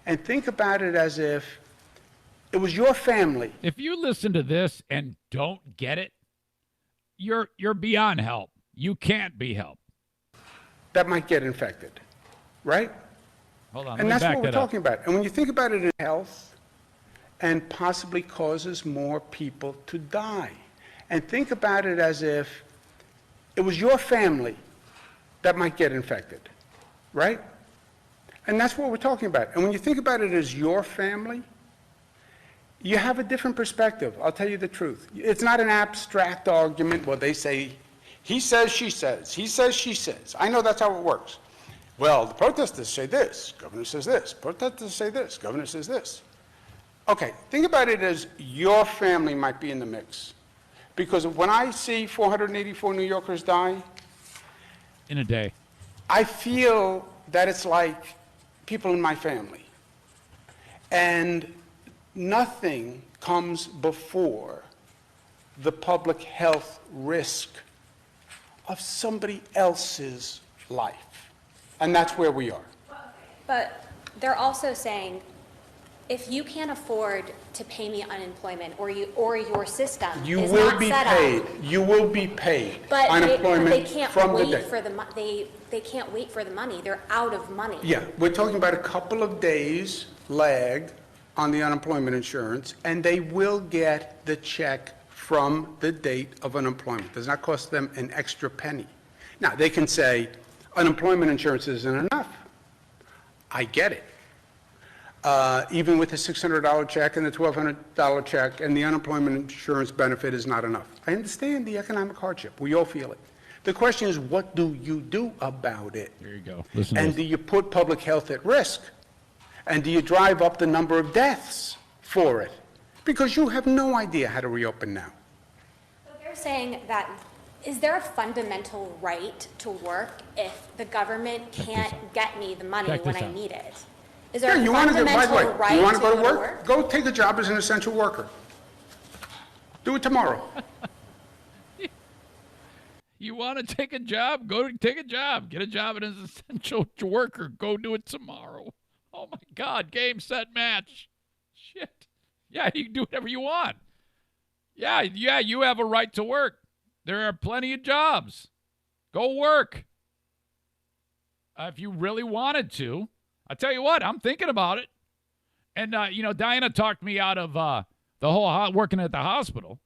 And think about it as if it was your family. If you listen to this and don't get it, you're beyond help. You can't be helped. That might get infected, right? Hold on, And that's what we're talking about. And when you think about it in health and possibly causes more people to die. And think about it as if it was your family that might get infected, right? And that's what we're talking about. And when you think about it as your family, you have a different perspective. I'll tell you the truth. It's not an abstract argument. Well, they say, he says, she says. He says, she says. I know that's how it works. Well, the protesters say this. Governor says this. Protesters say this. Governor says this. Okay, think about it as your family might be in the mix. Because when I see 484 New Yorkers die, in a day, I feel that it's like people in my family. And nothing comes before the public health risk of somebody else's life. And that's where we are. But they're also saying, if you can't afford to pay me unemployment, or your system You is will not be set paid. up, You will be paid but unemployment they can't from the wait day. for they can't wait for the money. They're out of money. Yeah, we're talking about a couple of days lag on the unemployment insurance, and they will get the check from the date of unemployment. It does not cost them an extra penny. Now, they can say, unemployment insurance isn't enough. I get it. Even with the $600 check and the $1,200 check and the unemployment insurance benefit is not enough. I understand the economic hardship. We all feel it. The question is, what do you do about it? there you go. Listen to And this. do you put public health at risk? And do you drive up the number of deaths for it? Because you have no idea how to reopen now. So they're saying that, is there a fundamental right to work if the government can't get me the money Check when this I out. need it? Is there a You want to, by the fundamental way, right you want to go to to work? Go take a job as an essential worker. Do it tomorrow. You want to take a job? Go take a job. Get a job as an essential worker. Go do it tomorrow. Oh, my God. Game, set, match. Shit. Yeah, you can do whatever you want. Yeah, you have a right to work. There are plenty of jobs. Go work. If you really wanted to. I tell you what, I'm thinking about it. And, Diana talked me out of the whole working at the hospital.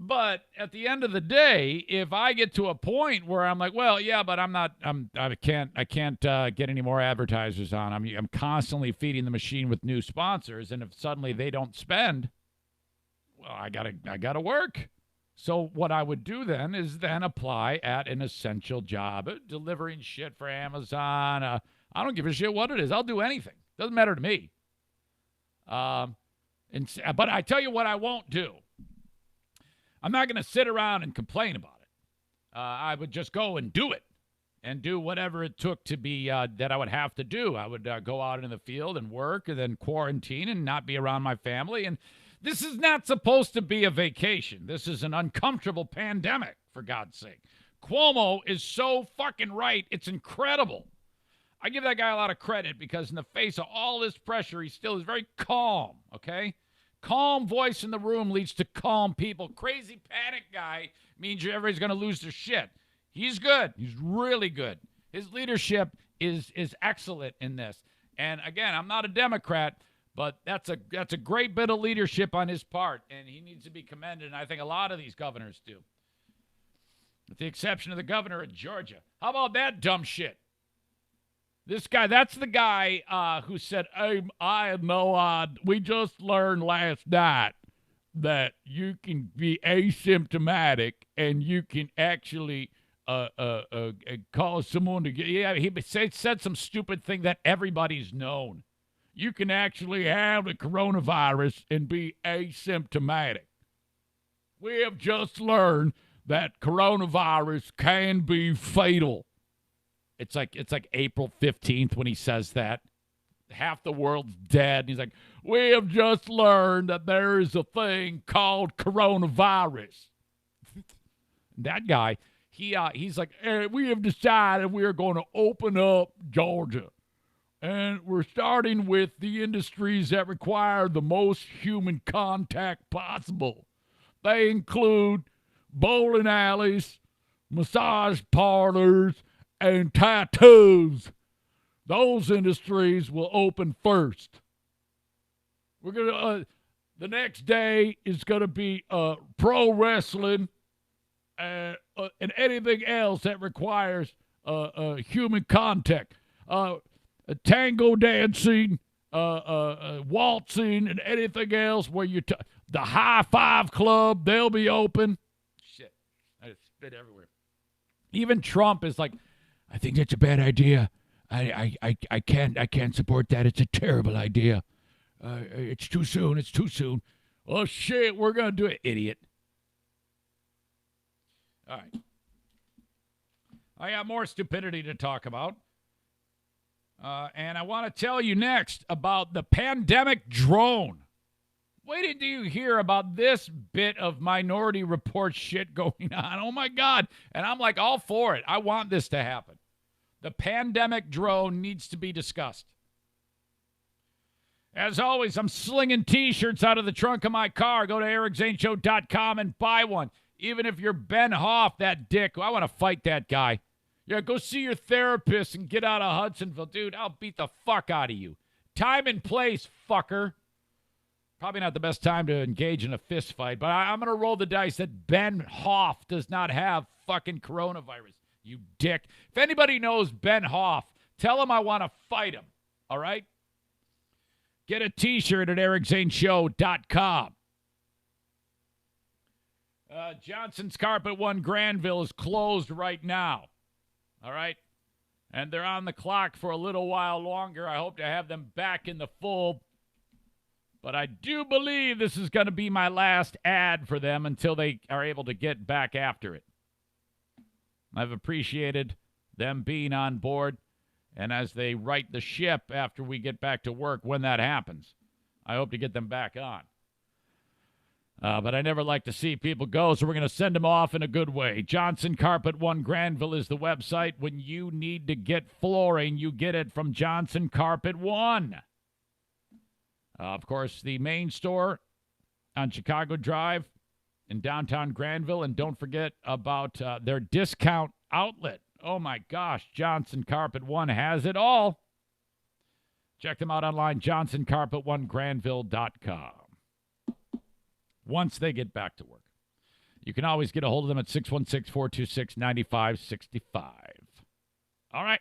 But at the end of the day, if I get to a point where I'm like, well, yeah, but I can't get any more advertisers on. I'm constantly feeding the machine with new sponsors, and if suddenly they don't spend, well, I gotta work. So what I would do then is apply at an essential job, delivering shit for Amazon. I don't give a shit what it is. I'll do anything. Doesn't matter to me. But I tell you what I won't do. I'm not going to sit around and complain about it. I would just go and do it and do whatever it took to be that I would have to do. I would go out in the field and work and then quarantine and not be around my family. And this is not supposed to be a vacation. This is an uncomfortable pandemic, for God's sake. Cuomo is so fucking right. It's incredible. I give that guy a lot of credit because in the face of all this pressure, he still is very calm, okay? Calm voice in the room leads to calm people. Crazy panic guy means everybody's going to lose their shit. He's good. He's really good. His leadership is excellent in this. And again, I'm not a Democrat, but that's a great bit of leadership on his part, and he needs to be commended, and I think a lot of these governors do. With the exception of the governor of Georgia. How about that dumb shit? This guy, that's the guy who said, I know we just learned last night that you can be asymptomatic and you can actually cause someone to get, he said some stupid thing that everybody's known. You can actually have the coronavirus and be asymptomatic. We have just learned that coronavirus can be fatal. It's like April 15th when he says that. Half the world's dead. And he's like, we have just learned that there is a thing called coronavirus. That guy, he's like, hey, we have decided we are going to open up Georgia. And we're starting with the industries that require the most human contact possible. They include bowling alleys, massage parlors, and tattoos. Those industries will open first. We're gonna. The next day is gonna be pro wrestling and anything else that requires human contact. Tango dancing, waltzing, and anything else where the high five club, they'll be open. Shit, I just spit everywhere. Even Trump is like, I think that's a bad idea. I can't support that. It's a terrible idea. It's too soon. It's too soon. Oh, shit, we're going to do it, idiot. All right. I got more stupidity to talk about. And I want to tell you next about the pandemic drone. Wait until you hear about this bit of Minority Report shit going on. Oh, my God. And I'm like all for it. I want this to happen. The pandemic drone needs to be discussed. As always, I'm slinging T-shirts out of the trunk of my car. Go to ericzaneshow.com and buy one. Even if you're Ben Hoff, that dick. I want to fight that guy. Yeah, go see your therapist and get out of Hudsonville. Dude, I'll beat the fuck out of you. Time and place, fucker. Probably not the best time to engage in a fist fight, but I'm going to roll the dice that Ben Hoff does not have fucking coronavirus. You dick. If anybody knows Ben Hoff, tell him I want to fight him. All right? Get a T-shirt at ericzaneshow.com. Johnson's Carpet One Granville is closed right now. All right? And they're on the clock for a little while longer. I hope to have them back in the fold. But I do believe this is going to be my last ad for them until they are able to get back after it. I've appreciated them being on board, and as they right the ship after we get back to work, when that happens, I hope to get them back on. But I never like to see people go, so we're going to send them off in a good way. Johnson Carpet One Granville is the website. When you need to get flooring, you get it from Johnson Carpet One. Of course, the main store on Chicago Drive in downtown Granville. And don't forget about their discount outlet. Oh, my gosh. Johnson Carpet One has it all. Check them out online, johnsoncarpet1granville.com. Once they get back to work. You can always get a hold of them at 616-426-9565. All right.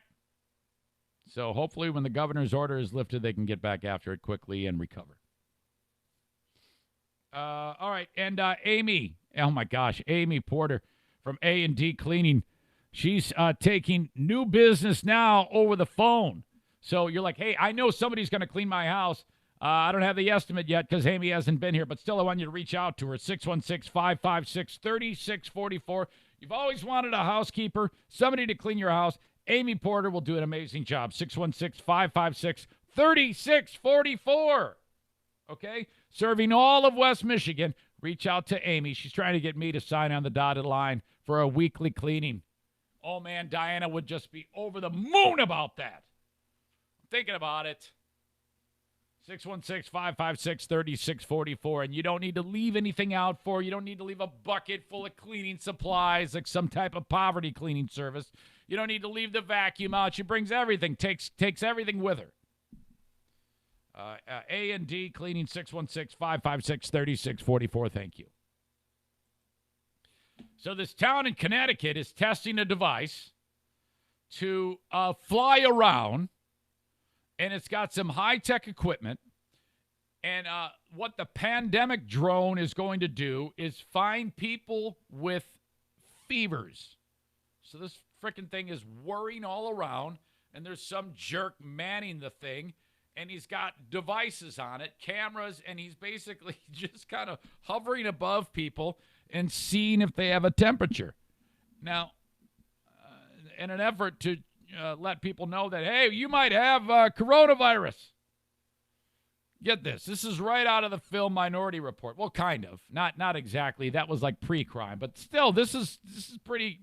So hopefully when the governor's order is lifted, they can get back after it quickly and recover. All right. And Amy, oh my gosh, Amy Porter from A&D Cleaning. She's taking new business now over the phone. So you're like, hey, I know somebody's going to clean my house. I don't have the estimate yet because Amy hasn't been here, but still I want you to reach out to her, 616-556-3644. You've always wanted a housekeeper, somebody to clean your house. Amy Porter will do an amazing job, 616-556-3644. Okay? Serving all of West Michigan. Reach out to Amy. She's trying to get me to sign on the dotted line for a weekly cleaning. Oh, man, Diana would just be over the moon about that. I'm thinking about it. 616-556-3644, and you don't need to leave anything out for her. You don't need to leave a bucket full of cleaning supplies like some type of poverty cleaning service. You don't need to leave the vacuum out. She brings everything, takes everything with her. A&D Cleaning, 616-556-3644. Thank you. So this town in Connecticut is testing a device to fly around. And it's got some high-tech equipment. And what the pandemic drone is going to do is find people with fevers. So this freaking thing is whirring all around, and there's some jerk manning the thing, and he's got devices on it, cameras, and he's basically just kind of hovering above people and seeing if they have a temperature. Now, in an effort to let people know that, hey, you might have coronavirus. Get this. This is right out of the film Minority Report. Well, kind of. Not exactly. That was like pre-crime. But still, this is pretty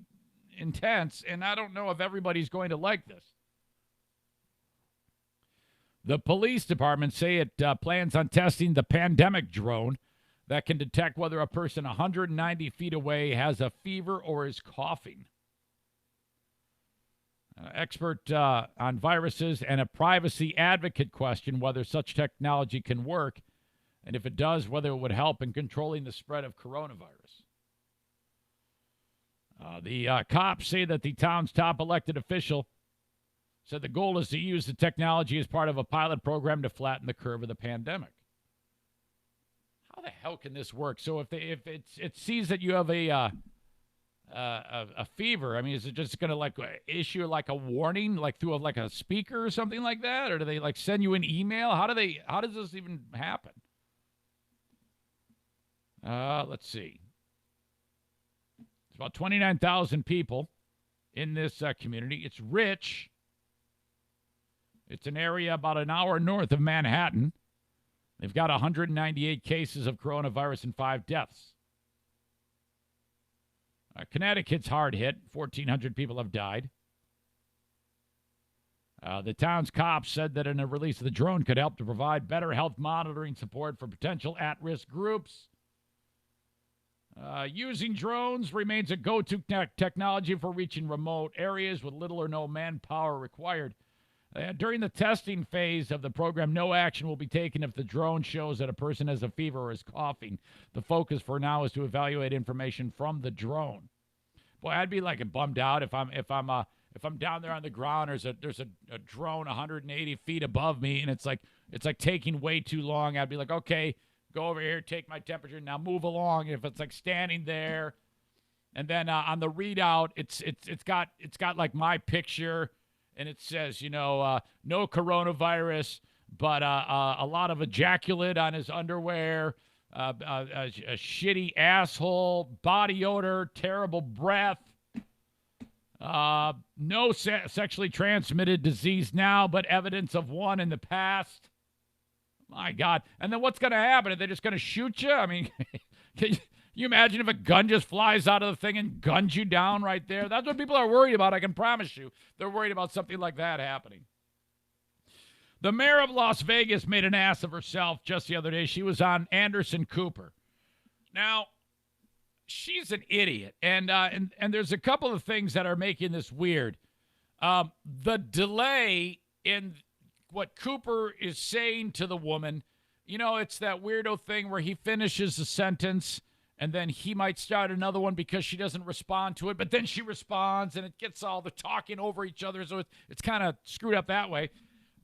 intense, and I don't know if everybody's going to like this. The police department say it plans on testing the pandemic drone that can detect whether a person 190 feet away has a fever or is coughing. Expert on viruses and a privacy advocate question whether such technology can work, and if it does, whether it would help in controlling the spread of coronavirus. The cops say that the town's top elected official said the goal is to use the technology as part of a pilot program to flatten the curve of the pandemic. How the hell can this work? So if it sees that you have a fever, I mean, is it just going to like issue like a warning, like through a speaker or something like that, or do they like send you an email? How does this even happen? Let's see. It's about 29,000 people in this community. It's rich. It's an area about an hour north of Manhattan. They've got 198 cases of coronavirus and 5 deaths. Connecticut's hard hit. 1,400 people have died. The town's cops said that in a release, the drone could help to provide better health monitoring support for potential at-risk groups. Using drones remains a go-to technology for reaching remote areas with little or no manpower required. During the testing phase of the program, no action will be taken if the drone shows that a person has a fever or is coughing. The focus for now is to evaluate information from the drone. Boy, I'd be like bummed out if I'm down there on the ground. There's a drone 180 feet above me, and it's like taking way too long. I'd be like, okay, go over here, take my temperature, now move along. If it's like standing there, and then on the readout, it's got like my picture. And it says, no coronavirus, but a lot of ejaculate on his underwear, a shitty asshole, body odor, terrible breath, no sexually transmitted disease now, but evidence of one in the past. My God. And then what's going to happen? Are they just going to shoot you? I mean, Can you imagine if a gun just flies out of the thing and guns you down right there? That's what people are worried about, I can promise you. They're worried about something like that happening. The mayor of Las Vegas made an ass of herself just the other day. She was on Anderson Cooper. Now, she's an idiot, and there's a couple of things that are making this weird. The delay in what Cooper is saying to the woman, it's that weirdo thing where he finishes a sentence and then he might start another one because she doesn't respond to it, but then she responds and it gets all the talking over each other, so it's kind of screwed up that way.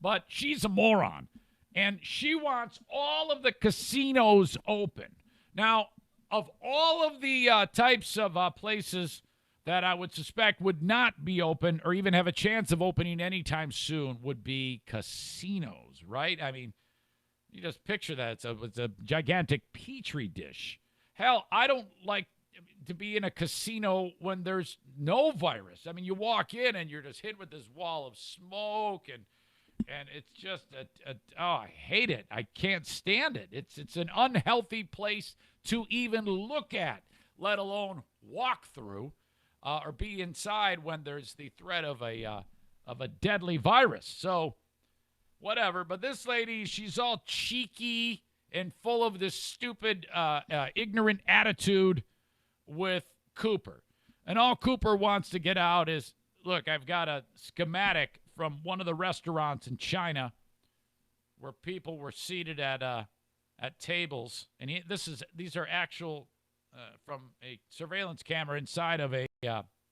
But she's a moron, and she wants all of the casinos open. Now, of all of the types of places that I would suspect would not be open or even have a chance of opening anytime soon would be casinos, right? I mean, you just picture that. It's a gigantic petri dish. Hell, I don't like to be in a casino when there's no virus. I mean, you walk in and you're just hit with this wall of smoke, and it's just I hate it. I can't stand it. It's an unhealthy place to even look at, let alone walk through or be inside when there's the threat of a deadly virus. So whatever. But this lady, she's all cheeky and full of this stupid, ignorant attitude with Cooper. And all Cooper wants to get out is, look, I've got a schematic from one of the restaurants in China where people were seated at tables. And these are actual from a surveillance camera inside of a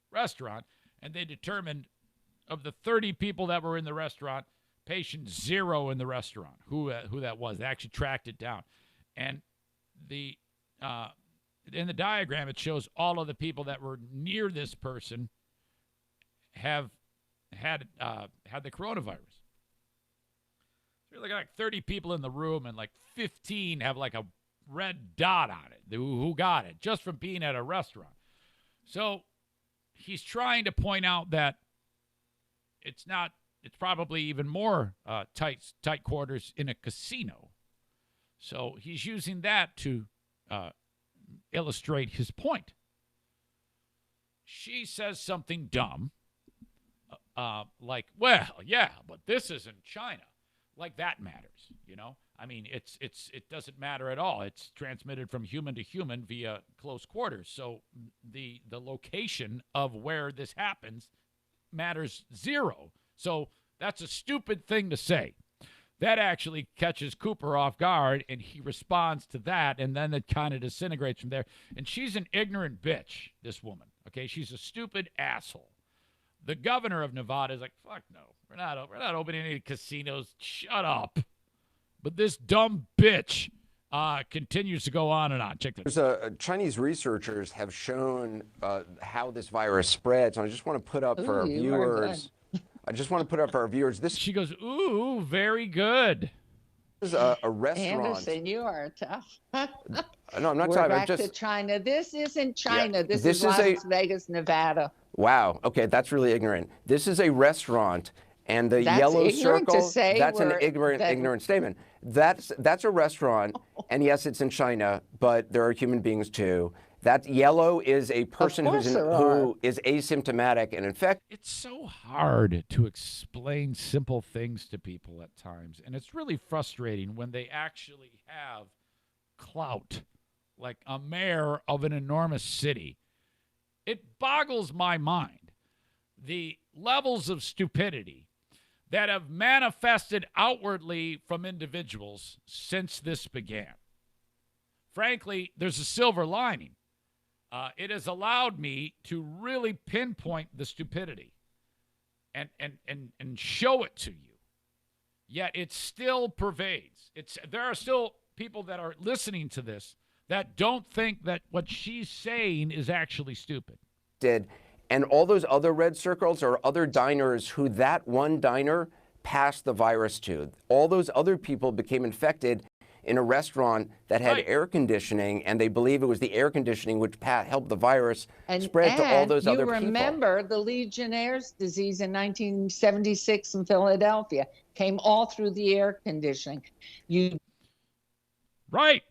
restaurant. And they determined of the 30 people that were in the restaurant, patient 0 in the restaurant, who that was. They actually tracked it down. And in the diagram, it shows all of the people that were near this person have had the coronavirus. There's like 30 people in the room, and like 15 have like a red dot on it who got it just from being at a restaurant. So he's trying to point out that it's probably even more tight quarters in a casino. So he's using that to illustrate his point. She says something dumb, like, well, yeah, but this isn't China. Like that matters, I mean, it doesn't matter at all. It's transmitted from human to human via close quarters. So the location of where this happens matters 0. So that's a stupid thing to say. That actually catches Cooper off guard, and he responds to that, and then it kind of disintegrates from there. And she's an ignorant bitch, this woman. Okay, she's a stupid asshole. The governor of Nevada is like, fuck no, we're not opening any casinos. Shut up. But this dumb bitch continues to go on and on. Check this. Chinese researchers have shown how this virus spreads. And I just want to put up for our viewers. This. She goes, ooh, very good. This is a restaurant. Anderson, you are tough. No, I'm not We're talking. back to China. This isn't China. Yeah, this is Las Vegas, Nevada. Wow. Okay, that's really ignorant. This is a restaurant, and the yellow circle. That's an ignorant statement. That's a restaurant, and yes, it's in China, but there are human beings too. That yellow is a person who is asymptomatic and infected. It's so hard to explain simple things to people at times, and it's really frustrating when they actually have clout, like a mayor of an enormous city. It boggles my mind, the levels of stupidity that have manifested outwardly from individuals since this began. Frankly, there's a silver lining. It has allowed me to really pinpoint the stupidity and show it to you. Yet it still pervades. There are still people that are listening to this that don't think that what she's saying is actually stupid. And all those other red circles are other diners who that one diner passed the virus to. All those other people became infected in a restaurant that had air conditioning, and they believe it was the air conditioning which helped the virus spread to all those other people. You remember the Legionnaire's disease in 1976 in Philadelphia came all through the air conditioning. Right.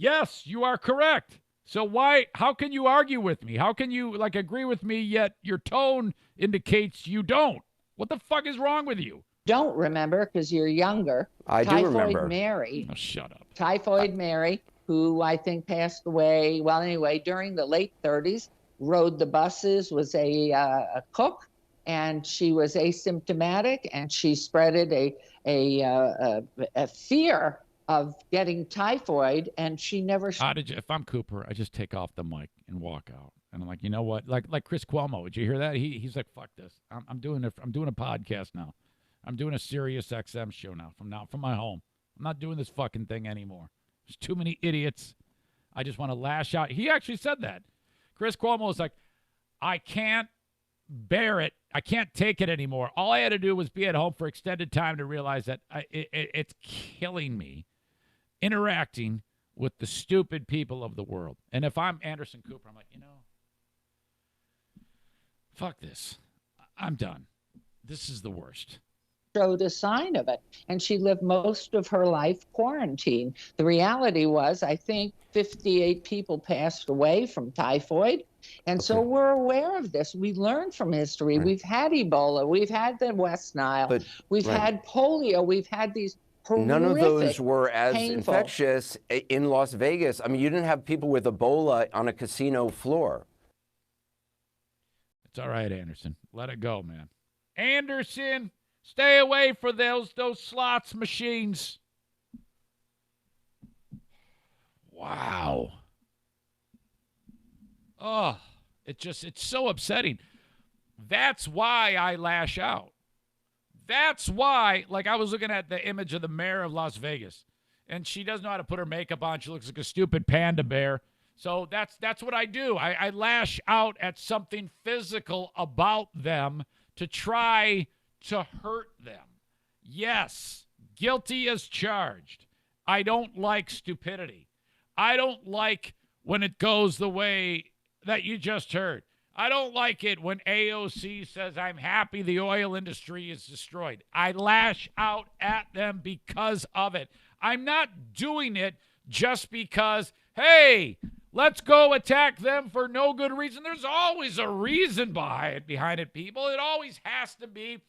Yes, you are correct. So how can you argue with me? How can you, agree with me, yet your tone indicates you don't? What the fuck is wrong with you? Don't remember because you're younger. I do remember. Typhoid Mary. Oh, shut up. Typhoid Mary, who I think passed away, well, anyway, during the late 30s, rode the buses, was a cook, and she was asymptomatic, and she spreaded a fear of getting typhoid, and she never. If I'm Cooper, I just take off the mic and walk out, and I'm like, you know what? Like Chris Cuomo, did you hear that? He's like, fuck this. I'm doing a podcast now. I'm doing a Sirius XM show now from my home. I'm not doing this fucking thing anymore. There's too many idiots. I just want to lash out. He actually said that. Chris Cuomo was like, I can't bear it. I can't take it anymore. All I had to do was be at home for extended time to realize that it's killing me interacting with the stupid people of the world. And if I'm Anderson Cooper, I'm like, fuck this. I'm done. This is the worst. Showed a sign of it, and she lived most of her life quarantined. The reality was, I think 58 people passed away from typhoid, and so we're aware of this. We learned from history. Right. We've had Ebola, we've had the West Nile, we've had polio, we've had these horrific, none of those were as painful. Infectious in Las Vegas. I mean, you didn't have people with Ebola on a casino floor. It's all right, Anderson. Let it go, man. Anderson! Stay away from those slots machines. Wow. Oh, it's so upsetting. That's why I lash out. That's why, I was looking at the image of the mayor of Las Vegas, and she doesn't know how to put her makeup on. She looks like a stupid panda bear. So that's what I do. I lash out at something physical about them to try to hurt them. Yes, guilty as charged. I don't like stupidity. I don't like when it goes the way that you just heard. I don't like it when AOC says, I'm happy the oil industry is destroyed. I lash out at them because of it. I'm not doing it just because, hey, let's go attack them for no good reason. There's always a reason behind it, people. It always has to be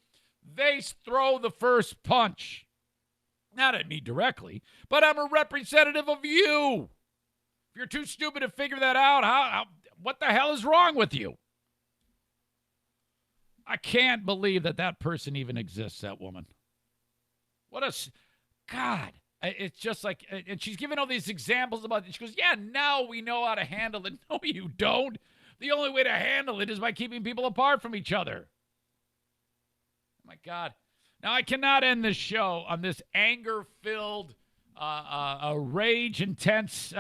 they throw the first punch. Not at me directly, but I'm a representative of you. If you're too stupid to figure that out, what the hell is wrong with you? I can't believe that person even exists, that woman. God. It's just like, and she's giving all these examples about it. She goes, yeah, now we know how to handle it. No, you don't. The only way to handle it is by keeping people apart from each other. Oh, my God. Now, I cannot end this show on this anger-filled, rage-intense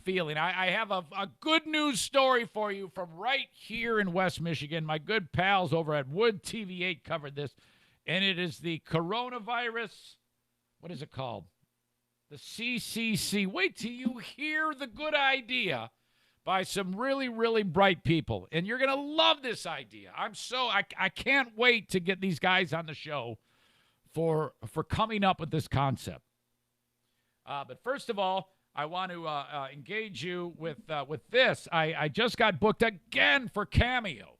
feeling. I have a good news story for you from right here in West Michigan. My good pals over at Wood TV8 covered this, and it is the coronavirus, what is it called? The CCC. Wait till you hear the good idea by some really, really bright people. And you're going to love this idea. I can't wait to get these guys on the show for coming up with this concept. But first of all, I want to engage you with this. I just got booked again for Cameo.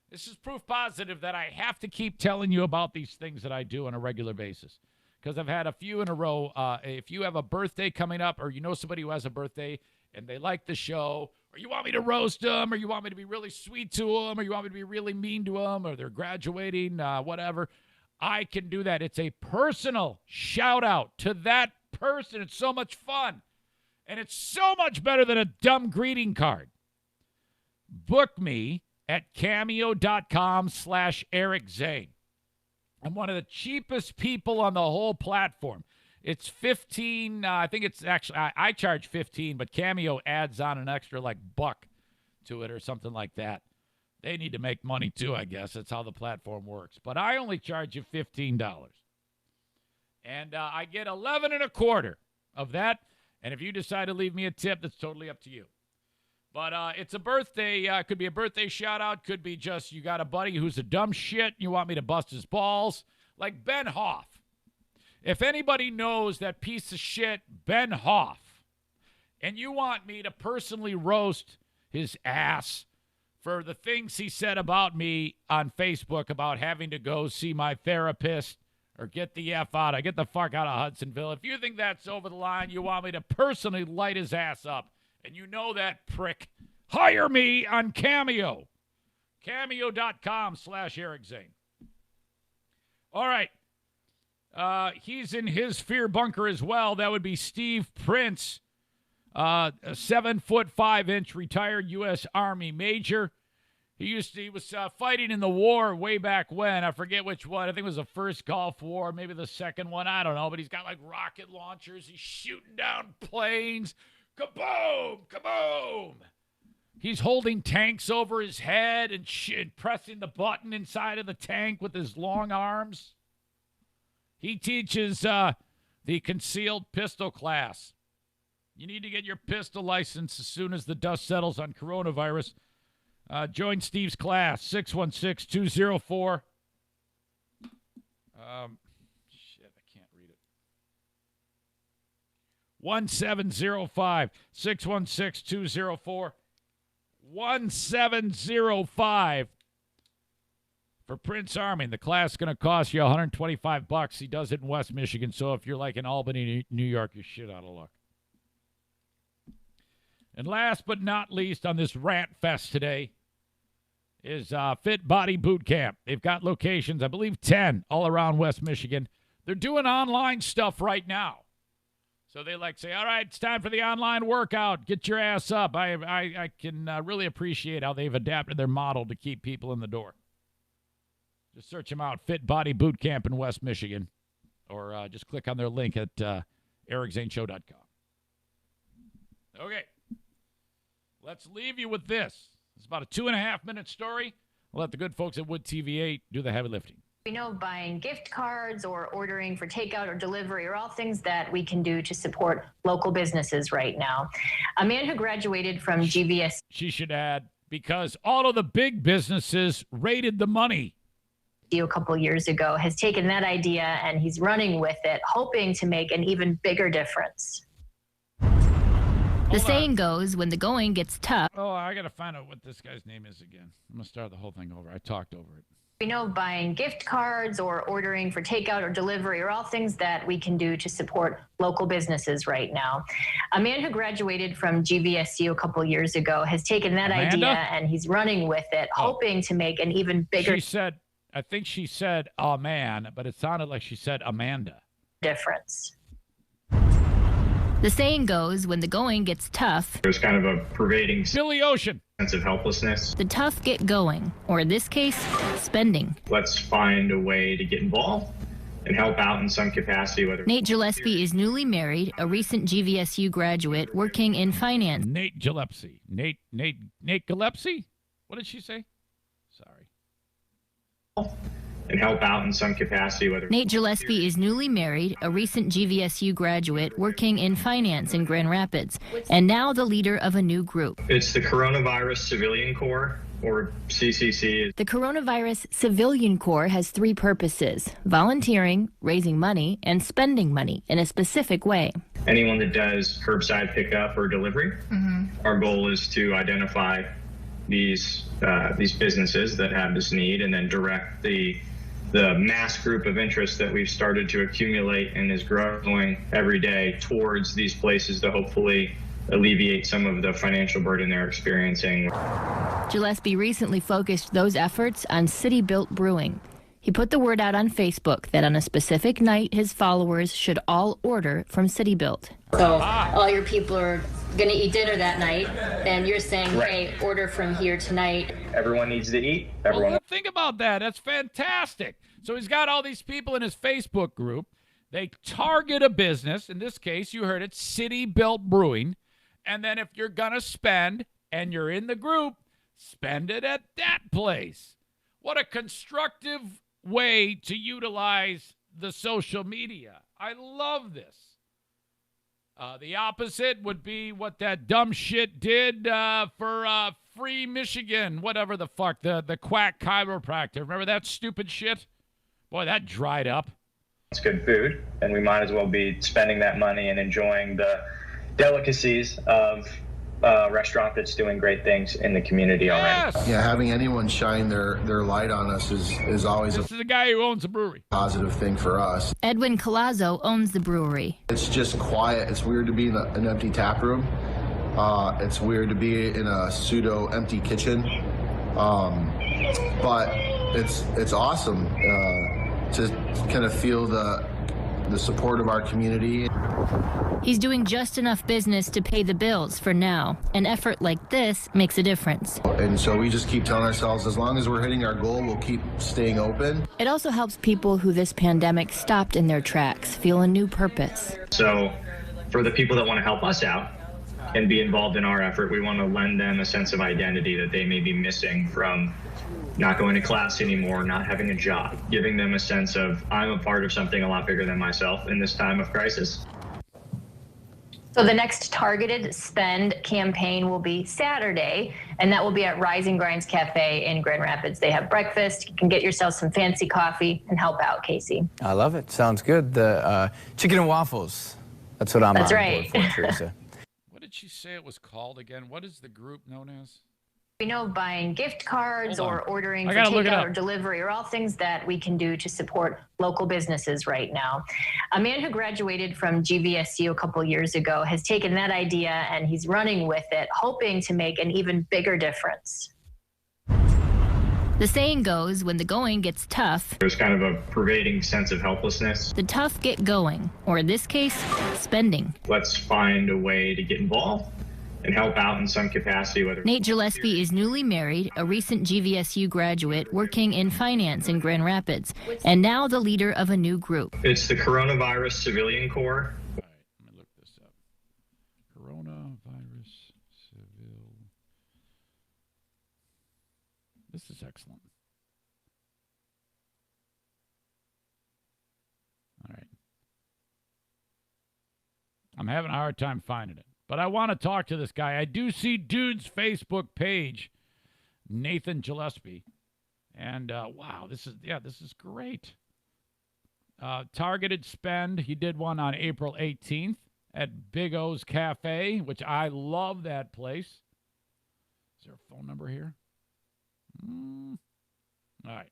This is proof positive that I have to keep telling you about these things that I do on a regular basis. Because I've had a few in a row. If you have a birthday coming up, or you know somebody who has a birthday and they like the show, or you want me to roast them, or you want me to be really sweet to them, or you want me to be really mean to them, or they're graduating, whatever, I can do that. It's a personal shout out to that person. It's so much fun. And it's so much better than a dumb greeting card. Book me at cameo.com/Eric Zane. I'm one of the cheapest people on the whole platform. It's $15. I think it's actually, I charge $15, but Cameo adds on an extra buck to it or something like that. They need to make money too, I guess. That's how the platform works. But I only charge you $15. And I get 11 1/4 of that. And if you decide to leave me a tip, that's totally up to you. But it's a birthday. Could be a birthday shout-out. Could be just you got a buddy who's a dumb shit and you want me to bust his balls. Like Ben Hoff. If anybody knows that piece of shit, Ben Hoff, and you want me to personally roast his ass for the things he said about me on Facebook about having to go see my therapist or get the F out. Get the fuck out of Hudsonville. If you think that's over the line, you want me to personally light his ass up, and you know that prick, hire me on Cameo. Cameo.com/Eric Zane. All right. He's in his fear bunker as well. That would be Steve Prince, a 7'5" retired U.S. Army major. He was fighting in the war way back when. I forget which one. I think it was the first Gulf War, maybe the second one. I don't know. But he's got like rocket launchers. He's shooting down planes. Kaboom! Kaboom! He's holding tanks over his head and pressing the button inside of the tank with his long arms. He teaches the concealed pistol class. You need to get your pistol license as soon as the dust settles on coronavirus. Join Steve's class, 616-204. Shit, I can't read it. 1705, 616-204. 1705 for Prince Army. The class is going to cost you $125. He does it in West Michigan, so if you're like in Albany, New York, you're shit out of luck. And last but not least on this rant fest today is Fit Body Boot Camp. They've got locations, I believe 10, all around West Michigan. They're doing online stuff right now. So they say, all right, it's time for the online workout. Get your ass up. I can really appreciate how they've adapted their model to keep people in the door. Just search them out, Fit Body Boot Camp in West Michigan. Or just click on their link at ericzaneshow.com. Okay. Let's leave you with this. It's about a 2.5-minute story. We'll let the good folks at Wood TV8 do the heavy lifting. We know buying gift cards or ordering for takeout or delivery are all things that we can do to support local businesses right now. A man who graduated from GVS. She should add, because all of the big businesses raided the money. A couple years ago has taken that idea and he's running with it, hoping to make an even bigger difference. The saying goes, when the going gets tough. Oh, I got to find out what this guy's name is again. I'm going to start the whole thing over. I talked over it. We know buying gift cards or ordering for takeout or delivery are all things that we can do to support local businesses right now. A man who graduated from GVSU a couple years ago has taken that idea and he's running with it, hoping to make an even bigger. I think she said a man, but it sounded like she said Amanda. Difference. The saying goes, when the going gets tough. There's kind of a pervading Billy Ocean sense of helplessness. The tough get going, or in this case, spending. Let's find a way to get involved and help out in some capacity. Whether Nate Gillespie is newly married, a recent GVSU graduate working in finance. Nate Gillespie. Nate Gillespie? What did she say? Sorry. And help out in some capacity. Whether Nate Gillespie is newly married, a recent GVSU graduate working in finance in Grand Rapids, and now the leader of a new group. It's the Coronavirus Civilian Corps, or CCC. The Coronavirus Civilian Corps has 3 purposes: volunteering, raising money, and spending money in a specific way. Anyone that does curbside pickup or delivery, our goal is to identify these businesses that have this need and then direct the mass group of interest that we've started to accumulate and is growing every day towards these places to hopefully alleviate some of the financial burden they're experiencing. Gillespie recently focused those efforts on City Built Brewing. He put the word out on Facebook that on a specific night, his followers should all order from City Built. So all your people are going to eat dinner that night, and you're saying, hey, order from here tonight. Everyone needs to eat. Well, think about that. That's fantastic. So he's got all these people in his Facebook group. They target a business. In this case, you heard it, City Built Brewing. And then if you're going to spend and you're in the group, spend it at that place. What a constructive way to utilize the social media. I love this. The opposite would be what that dumb shit did for Free Michigan, whatever the fuck, the quack chiropractor. Remember that stupid shit? Boy, that dried up. It's good food, and we might as well be spending that money and enjoying delicacies of a restaurant that's doing great things in the community already. Yeah, having anyone shine their light on us is always This is the guy who owns the brewery. Positive thing for us. Edwin Collazo owns the brewery. It's just quiet. It's weird to be in an empty tap room. It's weird to be in a pseudo empty kitchen. But it's awesome to kind of feel the support of our community. He's doing just enough business to pay the bills for now. An effort like this makes a difference. And so we just keep telling ourselves, as long as we're hitting our goal, we'll keep staying open. It also helps people who this pandemic stopped in their tracks feel a new purpose. So for the people that want to help us out and be involved in our effort, we want to lend them a sense of identity that they may be missing from not going to class anymore, not having a job, giving them a sense of, I'm a part of something a lot bigger than myself in this time of crisis. So the next targeted spend campaign will be Saturday, and that will be at Rising Grinds Cafe in Grand Rapids. They have breakfast. You can get yourself some fancy coffee and help out, Casey. I love it. Sounds good. The chicken and waffles. That's what I'm on right. board for, Teresa. What did she say it was called again? What is the group known as? We know buying gift cards or ordering for look it takeout up. or delivery are all things that we can do to support local businesses right now. A man who graduated from GVSU a couple years ago has taken that idea and he's running with it, hoping to make an even bigger difference. The saying goes, when the going gets tough, There's kind of a pervading sense of helplessness. the tough get going, or in this case, spending. Let's find a way to get involved and help out in some capacity. Whether Nate Gillespie is newly married, a recent GVSU graduate working in finance in Grand Rapids, and now the leader of a new group. It's the Coronavirus Civilian Corps. All right, let me look this up. Coronavirus Civil. This is excellent. All right. I'm having a hard time finding it. But I want to talk to this guy. I do see Dude's Facebook page, Nathan Gillespie. And, wow, this is great. Targeted spend. He did one on April 18th at Big O's Cafe, which I love that place. Is there a phone number here? All right.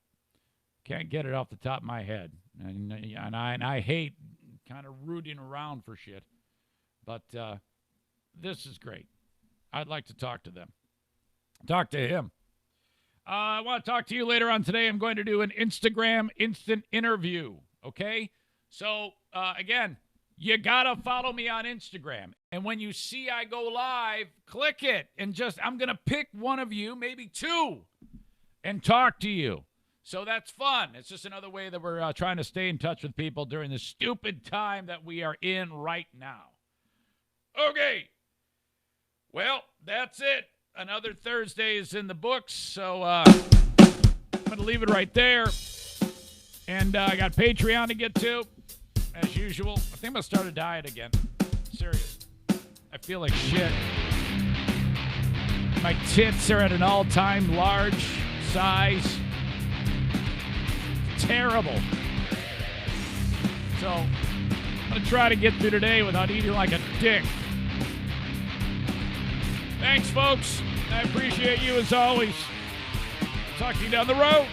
Can't get it off the top of my head. And I hate kind of rooting around for shit. But this is great. I'd like to talk to them. Talk to him. I want to talk to you later on today. I'm going to do an Instagram instant interview, okay? So, again, you got to follow me on Instagram. And when you see I go live, click it. And I'm going to pick one of you, maybe two, and talk to you. So that's fun. It's just another way that we're trying to stay in touch with people during the stupid time that we are in right now. Okay. Well, that's it. Another Thursday is in the books, so I'm going to leave it right there. And I got Patreon to get to, as usual. I think I'm going to start a diet again. Serious. I feel like shit. My tits are at an all-time large size. Terrible. So I'm going to try to get through today without eating like a dick. Thanks, folks. I appreciate you as always. Talk to you down the road.